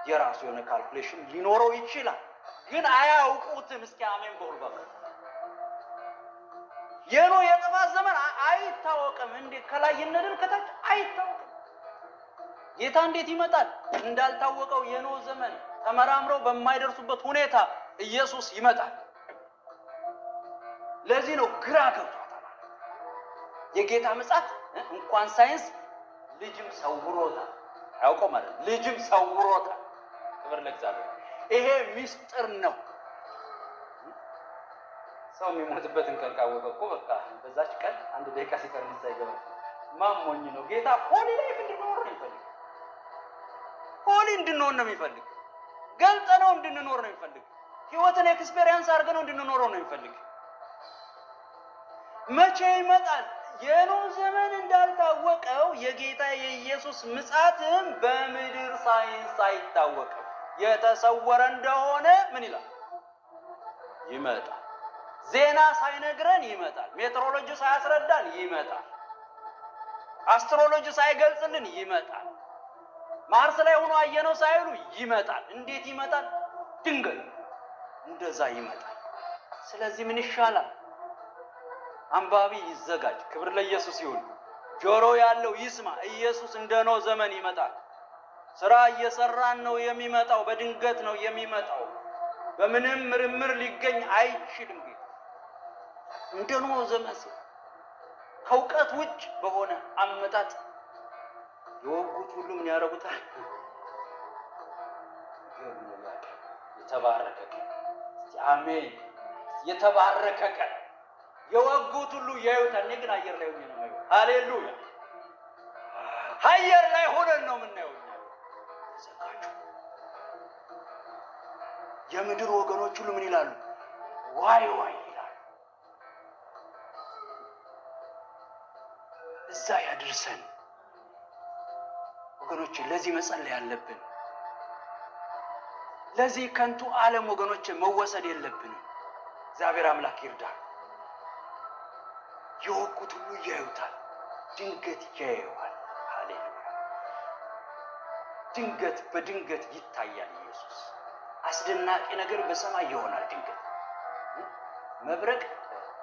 የራሱ የሆነ ካልኩሌሽን ሊኖረው ይችላል፣ ግን አያውቁትም። እስኪ አሜን በሉ። የኖህ የጥፋት ዘመን አይታወቅም። እንዴት ከላይ ይነደል ከታች አይታወቅም። ጌታ እንዴት ይመጣል? እንዳልታወቀው የኖህ ዘመን ተመራምረው በማይደርሱበት ሁኔታ ኢየሱስ ይመጣል። ለዚህ ነው ግራ ገብቷታል። የጌታ ምጽአት እንኳን ሳይንስ ልጅም ሰውሮታል። አያውቀው ማለት ልጅም ሰውሮታል። ክብር ለእግዚአብሔር። ይሄ ሚስጥር ነው። ሰው የሚሞትበትን ቀን ካወቀ እኮ በቃ በዛች ቀን አንድ ደቂቃ ሲቀር ንስሐ ይገባል። ማሞኝ ነው። ጌታ ሆሊ ላይፍ እንድንኖር ነው የሚፈልግ። ሆሊ እንድንሆን ነው የሚፈልግ። ገልጠ ነው እንድንኖር ነው የሚፈልግ። ህይወትን ኤክስፔሪየንስ አድርገ ነው እንድንኖረው ነው የሚፈልግ። መቼ ይመጣል? የኖህ ዘመን እንዳልታወቀው የጌታ የኢየሱስ ምጽአትም በምድር ሳይንስ አይታወቅም። የተሰወረ እንደሆነ ምን ይላል? ይመጣል። ዜና ሳይነግረን ይመጣል። ሜትሮሎጂ ሳያስረዳን ይመጣል። አስትሮሎጂ ሳይገልጽልን ይመጣል። ማርስ ላይ ሆኖ አየነው ሳይሉ ይመጣል። እንዴት ይመጣል? ድንገት እንደዛ ይመጣል። ስለዚህ ምን ይሻላል? አንባቢ ይዘጋጅ። ክብር ለኢየሱስ ይሁን። ጆሮ ያለው ይስማ። ኢየሱስ እንደ ኖህ ዘመን ይመጣል። ስራ እየሰራን ነው የሚመጣው። በድንገት ነው የሚመጣው። በምንም ምርምር ሊገኝ አይችልም። እንደ ኖህ ዘመን ከእውቀት ውጭ በሆነ አመጣጥ የወጉት ሁሉ ምን ያደርጉታል? የተባረከ ቀን። አሜን። የተባረከ ቀን። የወጉት ሁሉ ያዩታል። እኔ ግን አየር ላይ ሆኜ ነው የማየው። ሃሌሉያ! አየር ላይ ሆነን ነው የምናየው። ተዘጋጁ። የምድር ወገኖች ሁሉ ምን ይላሉ? ዋይ ዋይ ይላሉ። እዛ ያድርሰን ወገኖች። ለዚህ መጸለይ ያለብን። ለዚህ ከንቱ ዓለም ወገኖች መወሰድ የለብንም። እግዚአብሔር አምላክ ይርዳል። የወጉት ሁሉ ያዩታል። ድንገት ያየዋል። ሃሌሉያ! ድንገት በድንገት ይታያል ኢየሱስ። አስደናቂ ነገር በሰማይ ይሆናል። ድንገት መብረቅ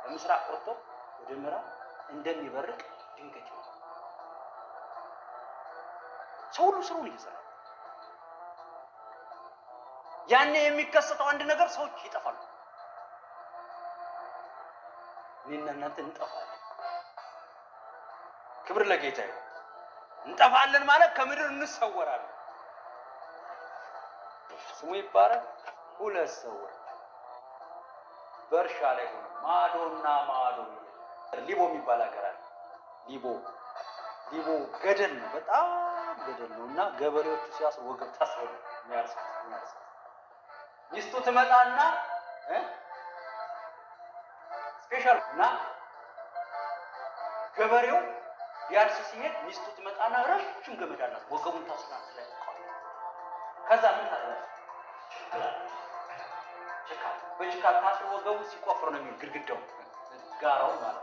በምስራቅ ወጥቶ ወደ ምዕራብ እንደሚበርቅ ድንገት ይሆናል። ሰው ሁሉ ስሩን ይሰራል። ያኔ የሚከሰተው አንድ ነገር፣ ሰዎች ይጠፋሉ። እኔና እናንተ እንጠፋለን። ክብር ለጌታ ይሁን። እንጠፋለን ማለት ከምድር እንሰወራለን። ስሙ ይባረክ። ሁለት ሰዎች በእርሻ ላይ ሆነ ማዶና ማዶ፣ ሊቦ የሚባል ሀገር አለ። ሊቦ ገደል ነው፣ በጣም ገደል ነው። እና ገበሬዎቹ ሲያስሩ ወገብ ታስረው የሚያርሱት ሚስቱ ትመጣና ስፔሻል እና ገበሬው ቢያርስ ሲሄድ ሚስቱ ትመጣና ረጅም ገመድ አላት፣ ወገቡን ታስራ ላይ ከዛ ምን ታደርጋለች? በጭቃ ታስሮ ወገቡ ሲቆፍር ነው የሚል ግድግዳው ጋራው ማለት።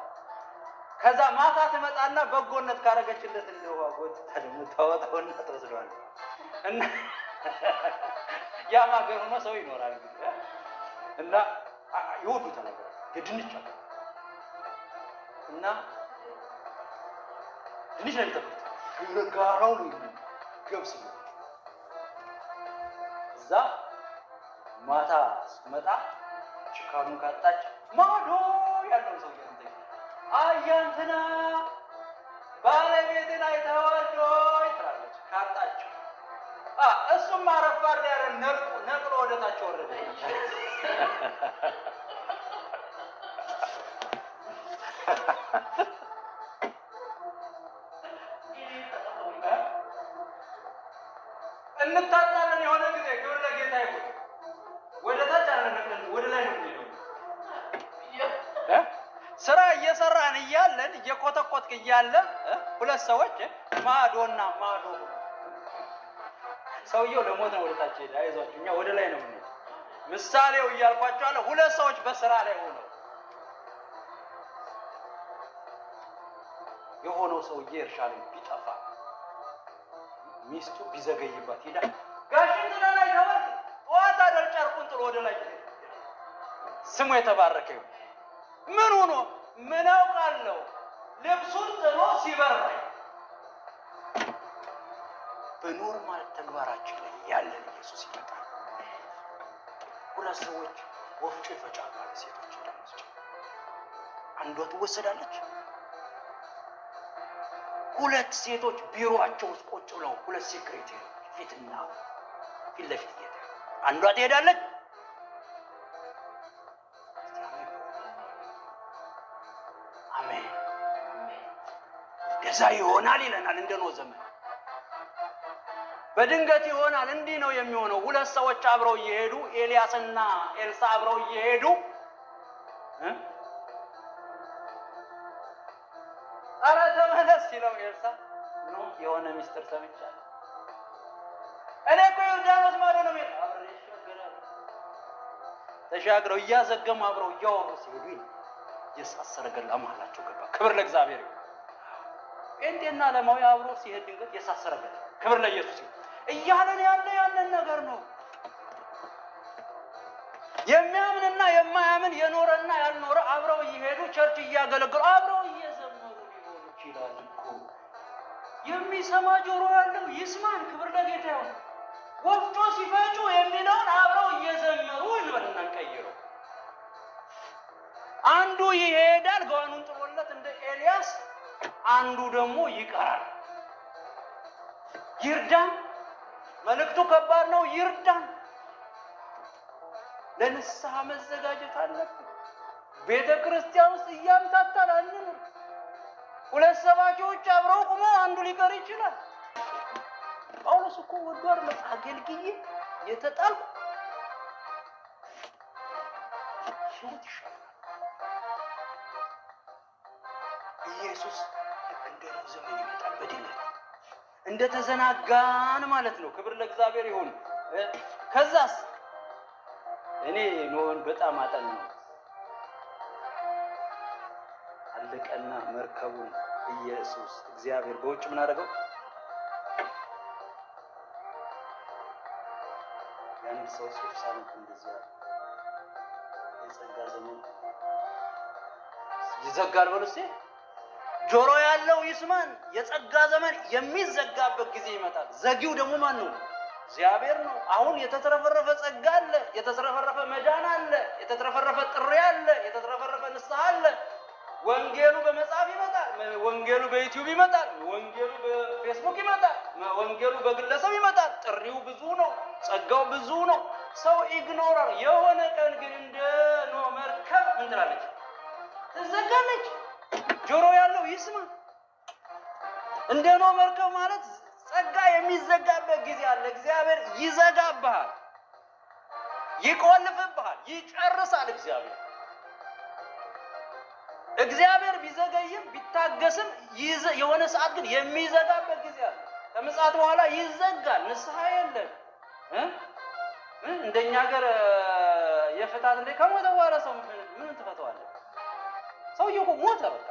ከዛ ማታ ትመጣና በጎነት ካረገችለት እንደው አጎት ደግሞ ታወጣውና ተወስደዋለች። እና ያማ ገር ሆኖ ሰው ይኖራል እና ይወዱታል ነገር የድንች አለ እና ድንች ነው የሚጠብቁት። ጋራው ነው ገብስ ነው። እዛ ማታ ስትመጣ ችካሩን ካጣች ማዶ ያለው ሰው ይንተኝ አያንተና ባለቤትን አይተዋል ዶይ ትላለች። ካጣች እሱም አረፋር ያረ ነቅሎ ወደታቸው ወረደ። እንታጣለን የሆነ ጊዜ። ክብር ለጌታ ይሁን። ወደ ታች አይደለም ወደ ላይ ነው የሚሄደው። ስራ እየሰራን እያለን እየኮተኮትክ እያለ ሁለት ሰዎች ማዶና ማዶ፣ ሰውየው ለሞት ነው ወደ ታች ሄደ። አይዟችሁ እኛ ወደ ላይ ነው የምንሄደው። ምሳሌው እያልኳቸው አለ። ሁለት ሰዎች በስራ ላይ ሆነው የሆነው ሰውዬ እርሻ ላይ ቢጠፋ ሚስቱ ቢዘገይባት ሄዳ ጋሽን ላይ ተወት ወጣ ደር ጨርቁን ጥሎ ወደ ላይ ሄደ። ስሙ የተባረከ ይሁን። ምን ሆኖ ምን አውቃለሁ? ልብሱን ጥሎ ሲበራይ በኖርማል ተግባራችን ላይ ያለን ኢየሱስ ይመጣል። ሁለት ሰዎች ወፍጮ ይፈጫሉ። ሴቶች እንደምትጭ አንዷ ትወሰዳለች። ሁለት ሴቶች ቢሮአቸው ውስጥ ቁጭ ብለው ሁለት ሴክሬታሪ ፊትና ፊት ለፊት እየሄደ አንዷ ትሄዳለች። አሜን ገዛ ይሆናል ይለናል። እንደ ኖህ ዘመን በድንገት ይሆናል። እንዲህ ነው የሚሆነው። ሁለት ሰዎች አብረው እየሄዱ ኤልያስና ኤልሳ አብረው እየሄዱ አረ ተመለስ ሲለው ኤልሳ ነው የሆነ ሚስጥር ሰምቻለሁ። እኔ እኮ ዮርዳኖስ ማዶ ነው የሚሄድ። አብሬ ይሻገራል። ተሻግረው እያዘገሙ አብረው እያወሩ ሲሄዱ የእሳት ሰረገላ መሀላቸው ገባ። ክብር ለእግዚአብሔር ይሁን። ጴንጤና ዓለማዊ አብሮ ሲሄድ ድንገት የእሳት ሰረገላ፣ ክብር ለኢየሱስ ይሁን። እያለን ያለን ነገር ነው። የሚያምንና የማያምን የኖረና ያልኖረ አብረው እየሄዱ ቸርች እያገለገሉ አብረው እየዘመሩ ሊሆኑ ይችላል እኮ። የሚሰማ ጆሮ ያለው ይስማን። ክብር ለጌታ ይሁን። ወፍጮ ሲፈጩ የሚለውን አብረው እየዘመሩ እንበልና እንቀይረው። አንዱ ይሄዳል ጋኑን ጥሎለት እንደ ኤልያስ፣ አንዱ ደግሞ ይቀራል። ይርዳን። መልእክቱ ከባድ ነው። ይርዳን። ለንስሐ መዘጋጀት አለብን። ቤተ ክርስቲያን ውስጥ እያምታታን አንኑር። ሁለት ሰባኪዎች አብረው ቆመው አንዱ ሊቀር ይችላል። ጳውሎስ እኮ ወዷር ለአገልግዬ የተጣልኩ ሕይወት ይሻላል። ኢየሱስ ልክ እንደ ኖህ ዘመን ይመጣል በድንገት እንደተዘናጋን ማለት ነው። ክብር ለእግዚአብሔር ይሁን። ከዛስ እኔ ኖህን በጣም አጠናው። አለቀና መርከቡን ኢየሱስ እግዚአብሔር በውጭ ምን አደረገው? ያን ሰው ሲሳነው እንደዚያ የጸጋ ዘመን ይዘጋል። በሉስ ጆሮ ያለው ይስማን። የጸጋ ዘመን የሚዘጋበት ጊዜ ይመጣል። ዘጊው ደግሞ ማን ነው? እግዚአብሔር ነው። አሁን የተትረፈረፈ ጸጋ አለ፣ የተትረፈረፈ መዳን አለ፣ የተትረፈረፈ ጥሪ አለ፣ የተትረፈረፈ ንስሐ አለ። ወንጌሉ በመጽሐፍ ይመጣል፣ ወንጌሉ በዩቲዩብ ይመጣል፣ ወንጌሉ በፌስቡክ ይመጣል፣ ወንጌሉ በግለሰብ ይመጣል። ጥሪው ብዙ ነው፣ ጸጋው ብዙ ነው። ሰው ኢግኖረር የሆነ ቀን ግን እንደ ኖህ መርከብ ምን ትላለች? ትዘጋለች። ጆሮ ያለው ይስማ። እንደ ኖህ መርከብ ማለት ጸጋ የሚዘጋበት ጊዜ አለ። እግዚአብሔር ይዘጋብሃል፣ ይቆልፍብሃል፣ ይጨርሳል። እግዚአብሔር ቢዘገይም ቢታገስም የሆነ ሰዓት ግን የሚዘጋበት ጊዜ አለ። ከምጽአት በኋላ ይዘጋል። ንስሐ የለም። እንደኛ ሀገር የፍታት እንደ ከሞተ በኋላ ሰው ምን ትፈተዋለህ? ሰውየው እኮ ሞተ፣ በቃ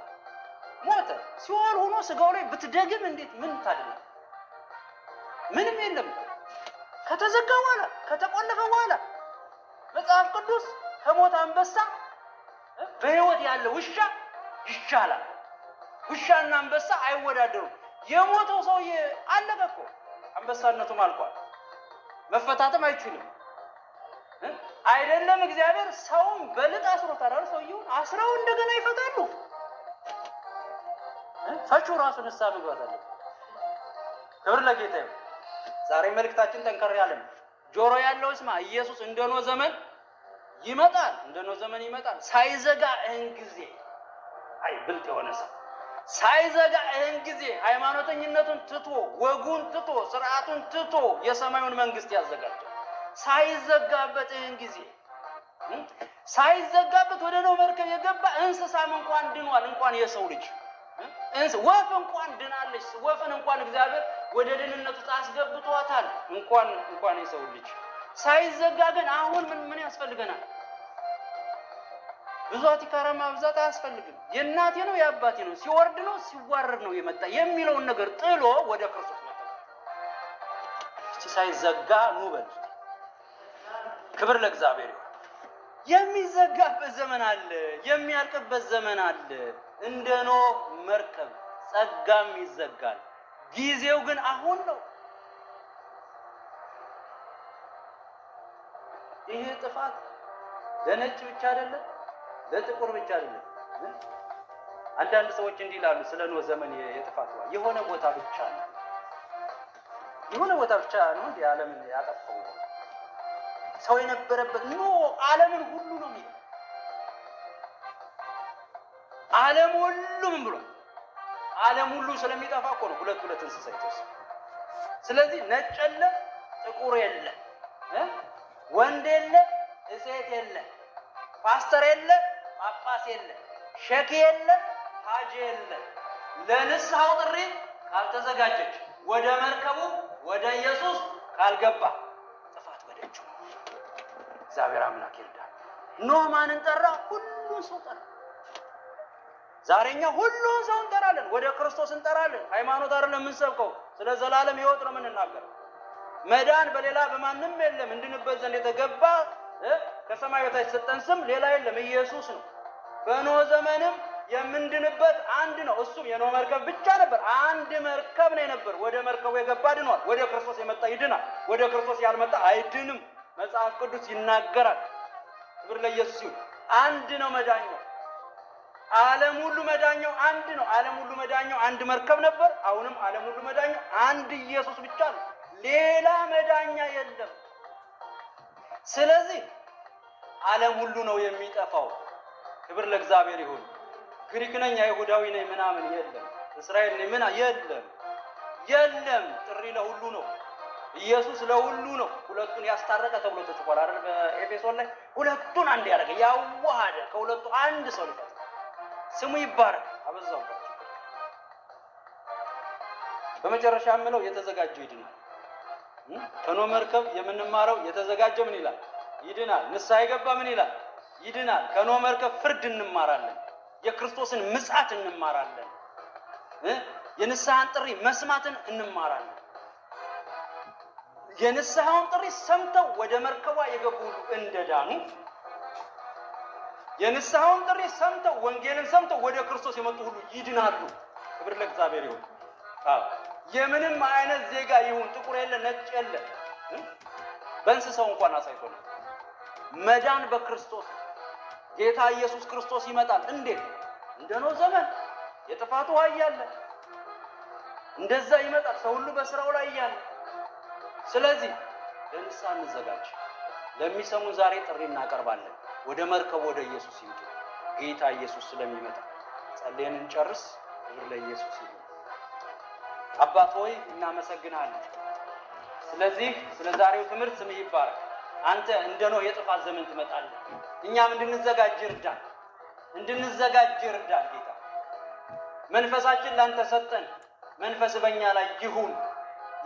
ሞተ። ሲኦል ሆኖ ስጋው ላይ ብትደግም እንዴት ምን ታድርግ? ምንም የለም። ከተዘጋ በኋላ ከተቆለፈ በኋላ መጽሐፍ ቅዱስ ከሞተ አንበሳ በሕይወት ያለ ውሻ ይሻላል። ውሻና አንበሳ አይወዳደሩም። የሞተው ሰውዬ አለቀ እኮ፣ አንበሳነቱም አልቋል። መፈታተም አይችልም። አይደለም እግዚአብሔር ሰውን በልጥ አስሮታል። ሰውየውን አስረው እንደገና ይፈታሉ። ፈቹ ራሱ ንስሐ መግባት አለ። ክብር ለጌታ ይሁን። ዛሬ መልእክታችን ጠንከር ያለ ነው። ጆሮ ያለው ይስማ። ኢየሱስ እንደ ኖህ ዘመን ይመጣል፣ እንደ ኖህ ዘመን ይመጣል። ሳይዘጋ እህን ጊዜ አይ ብልጥ የሆነ ሰው ሳይዘጋ እህን ጊዜ ሃይማኖተኝነቱን ትቶ ወጉን ትቶ ስርዓቱን ትቶ የሰማዩን መንግስት ያዘጋጃል። ሳይዘጋበት እህን ጊዜ ሳይዘጋበት ወደ ኖህ መርከብ የገባ እንስሳም እንኳን ድኗል። እንኳን የሰው ልጅ ወፍ እንኳን ድናለች። ወፍን እንኳን እግዚአብሔር ወደ ድንነቱ አስገብቷታል። እንኳን የሰው ልጅ ሳይዘጋ ግን አሁን ምን ያስፈልገናል? ብዙ አቲካራ ማብዛት አያስፈልግም። የእናቴ ነው የአባቴ ነው፣ ሲወርድ ነው ሲዋረድ ነው የመጣ የሚለውን ነገር ጥሎ ወደ ክርስቶስ መጣ። እስቲ ሳይዘጋ ኑ በል። ክብር ለእግዚአብሔር። የሚዘጋበት ዘመን አለ፣ የሚያልቅበት ዘመን አለ። እንደ ኖህ መርከብ ጸጋም ይዘጋል። ጊዜው ግን አሁን ነው። ይሄ ጥፋት ለነጭ ብቻ አይደለም፣ ለጥቁር ብቻ አይደለም። አንዳንድ ሰዎች እንዲህ ይላሉ ስለ ኖህ ዘመን የጥፋት የሆነ ቦታ ብቻ ነው፣ የሆነ ቦታ ብቻ ነው እንዴ ዓለምን ያጠፋው? ሰው የነበረበት ዓለምን ሁሉ ነው የሚለው። ዓለም ሁሉ ምን ብሎ ዓለም ሁሉ ስለሚጠፋ እኮ ነው ሁለት እንስሳ የተወሰነ። ስለዚህ ነጭ የለ ጥቁር የለ፣ ወንድ የለ ሴት የለ፣ ፓስተር የለ ጳጳስ የለ፣ ሸክ የለ ሀጅ የለ። ለንስሐው ጥሪ ካልተዘጋጀች ወደ መርከቡ ወደ ኢየሱስ ካልገባ ጥፋት ወደጁ። እግዚአብሔር አምላክ ይርዳል። ኖህ ማንን ጠራ? ሁሉን ሰው ጠራ። ዛሬኛ ሁሉን ሰው እንጠራለን፣ ወደ ክርስቶስ እንጠራለን። ሃይማኖት አይደለም የምንሰብከው፣ ስለ ዘላለም ሕይወት ነው የምንናገረው። መዳን በሌላ በማንም የለም፣ እንድንበት ዘንድ የተገባ ከሰማይ በታች የተሰጠን ስም ሌላ የለም፣ ኢየሱስ ነው። በኖህ ዘመንም የምንድንበት አንድ ነው፣ እሱም የኖህ መርከብ ብቻ ነበር። አንድ መርከብ ነው የነበር። ወደ መርከቡ የገባ ድኗል፣ ወደ ክርስቶስ የመጣ ይድናል፣ ወደ ክርስቶስ ያልመጣ አይድንም። መጽሐፍ ቅዱስ ይናገራል። ክብር ለኢየሱስ ይሁን። አንድ ነው መዳኛው። ዓለም ሁሉ መዳኛው አንድ ነው። ዓለም ሁሉ መዳኛው አንድ መርከብ ነበር። አሁንም ዓለም ሁሉ መዳኛው አንድ ኢየሱስ ብቻ ነው። ሌላ መዳኛ የለም። ስለዚህ ዓለም ሁሉ ነው የሚጠፋው። ክብር ለእግዚአብሔር ይሁን። ግሪክ ነኝ አይሁዳዊ ነኝ ምናምን የለም። እስራኤል ነኝ ምና የለም። ጥሪ ለሁሉ ነው። ኢየሱስ ለሁሉ ነው። ሁለቱን ያስታረቀ ተብሎ ተጽፏል አይደል? በኤፌሶን ላይ ሁለቱን አንድ ያደረገ ያዋሃደ፣ ከሁለቱ አንድ ሰው ሊፈጥር ስሙ ይባረክ። አበዛውባችሁ። በመጨረሻ የምለው የተዘጋጀው ይድናል። ከኖህ መርከብ የምንማረው የተዘጋጀው ምን ይላል? ይድናል። ንስሐ የገባ ምን ይላል? ይድናል። ከኖህ መርከብ ፍርድ እንማራለን። የክርስቶስን ምጽአት እንማራለን። የንስሐን ጥሪ መስማትን እንማራለን። የንስሐውን ጥሪ ሰምተው ወደ መርከቧ የገቡ ሁሉ እንደዳኑ፣ የንስሐውን ጥሪ ሰምተው ወንጌልን ሰምተው ወደ ክርስቶስ የመጡ ሁሉ ይድናሉ። ክብር ለእግዚአብሔር ይሁን። የምንም አይነት ዜጋ ይሁን፣ ጥቁር የለ ነጭ የለ፣ በእንስሳው እንኳን አሳይቶናል። መዳን በክርስቶስ ጌታ ኢየሱስ ክርስቶስ ይመጣል። እንዴት? እንደ ኖህ ዘመን የጥፋቱ ውሃ እያለ እንደዛ ይመጣል፣ ሰው ሁሉ በስራው ላይ እያለ። ስለዚህ ለንስሐ እንዘጋጅ። ለሚሰሙ ዛሬ ጥሪ እናቀርባለን። ወደ መርከቡ ወደ ኢየሱስ ይምጡ። ጌታ ኢየሱስ ስለሚመጣ ጸልየን እንጨርስ። ክብር ለኢየሱስ ይሁን። አባት ሆይ እናመሰግናለን። ስለዚህ ስለ ዛሬው ትምህርት ስምህ ይባረክ። አንተ እንደ ኖህ የጥፋት ዘመን ትመጣለህ። እኛም እንድንዘጋጅ እርዳን፣ ጌታ። መንፈሳችን ላንተ ሰጠን። መንፈስ በእኛ ላይ ይሁን።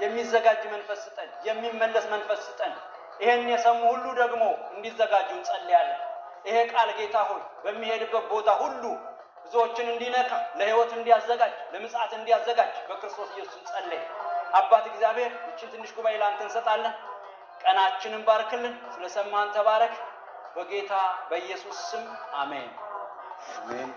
የሚዘጋጅ መንፈስ ስጠን፣ የሚመለስ መንፈስ ስጠን። ይሄን የሰሙ ሁሉ ደግሞ እንዲዘጋጁ እንጸልያለን። ይሄ ቃል ጌታ ሆይ በሚሄድበት ቦታ ሁሉ ብዙዎችን እንዲነካ፣ ለሕይወት እንዲያዘጋጅ፣ ለምጽአት እንዲያዘጋጅ በክርስቶስ ኢየሱስ እንጸልይ። አባት እግዚአብሔር ይህችን ትንሽ ጉባኤ ላንተ እንሰጣለን። ቀናችንን ባርክልን። ስለሰማን ተባረክ። በጌታ በኢየሱስ ስም አሜን። አሜን።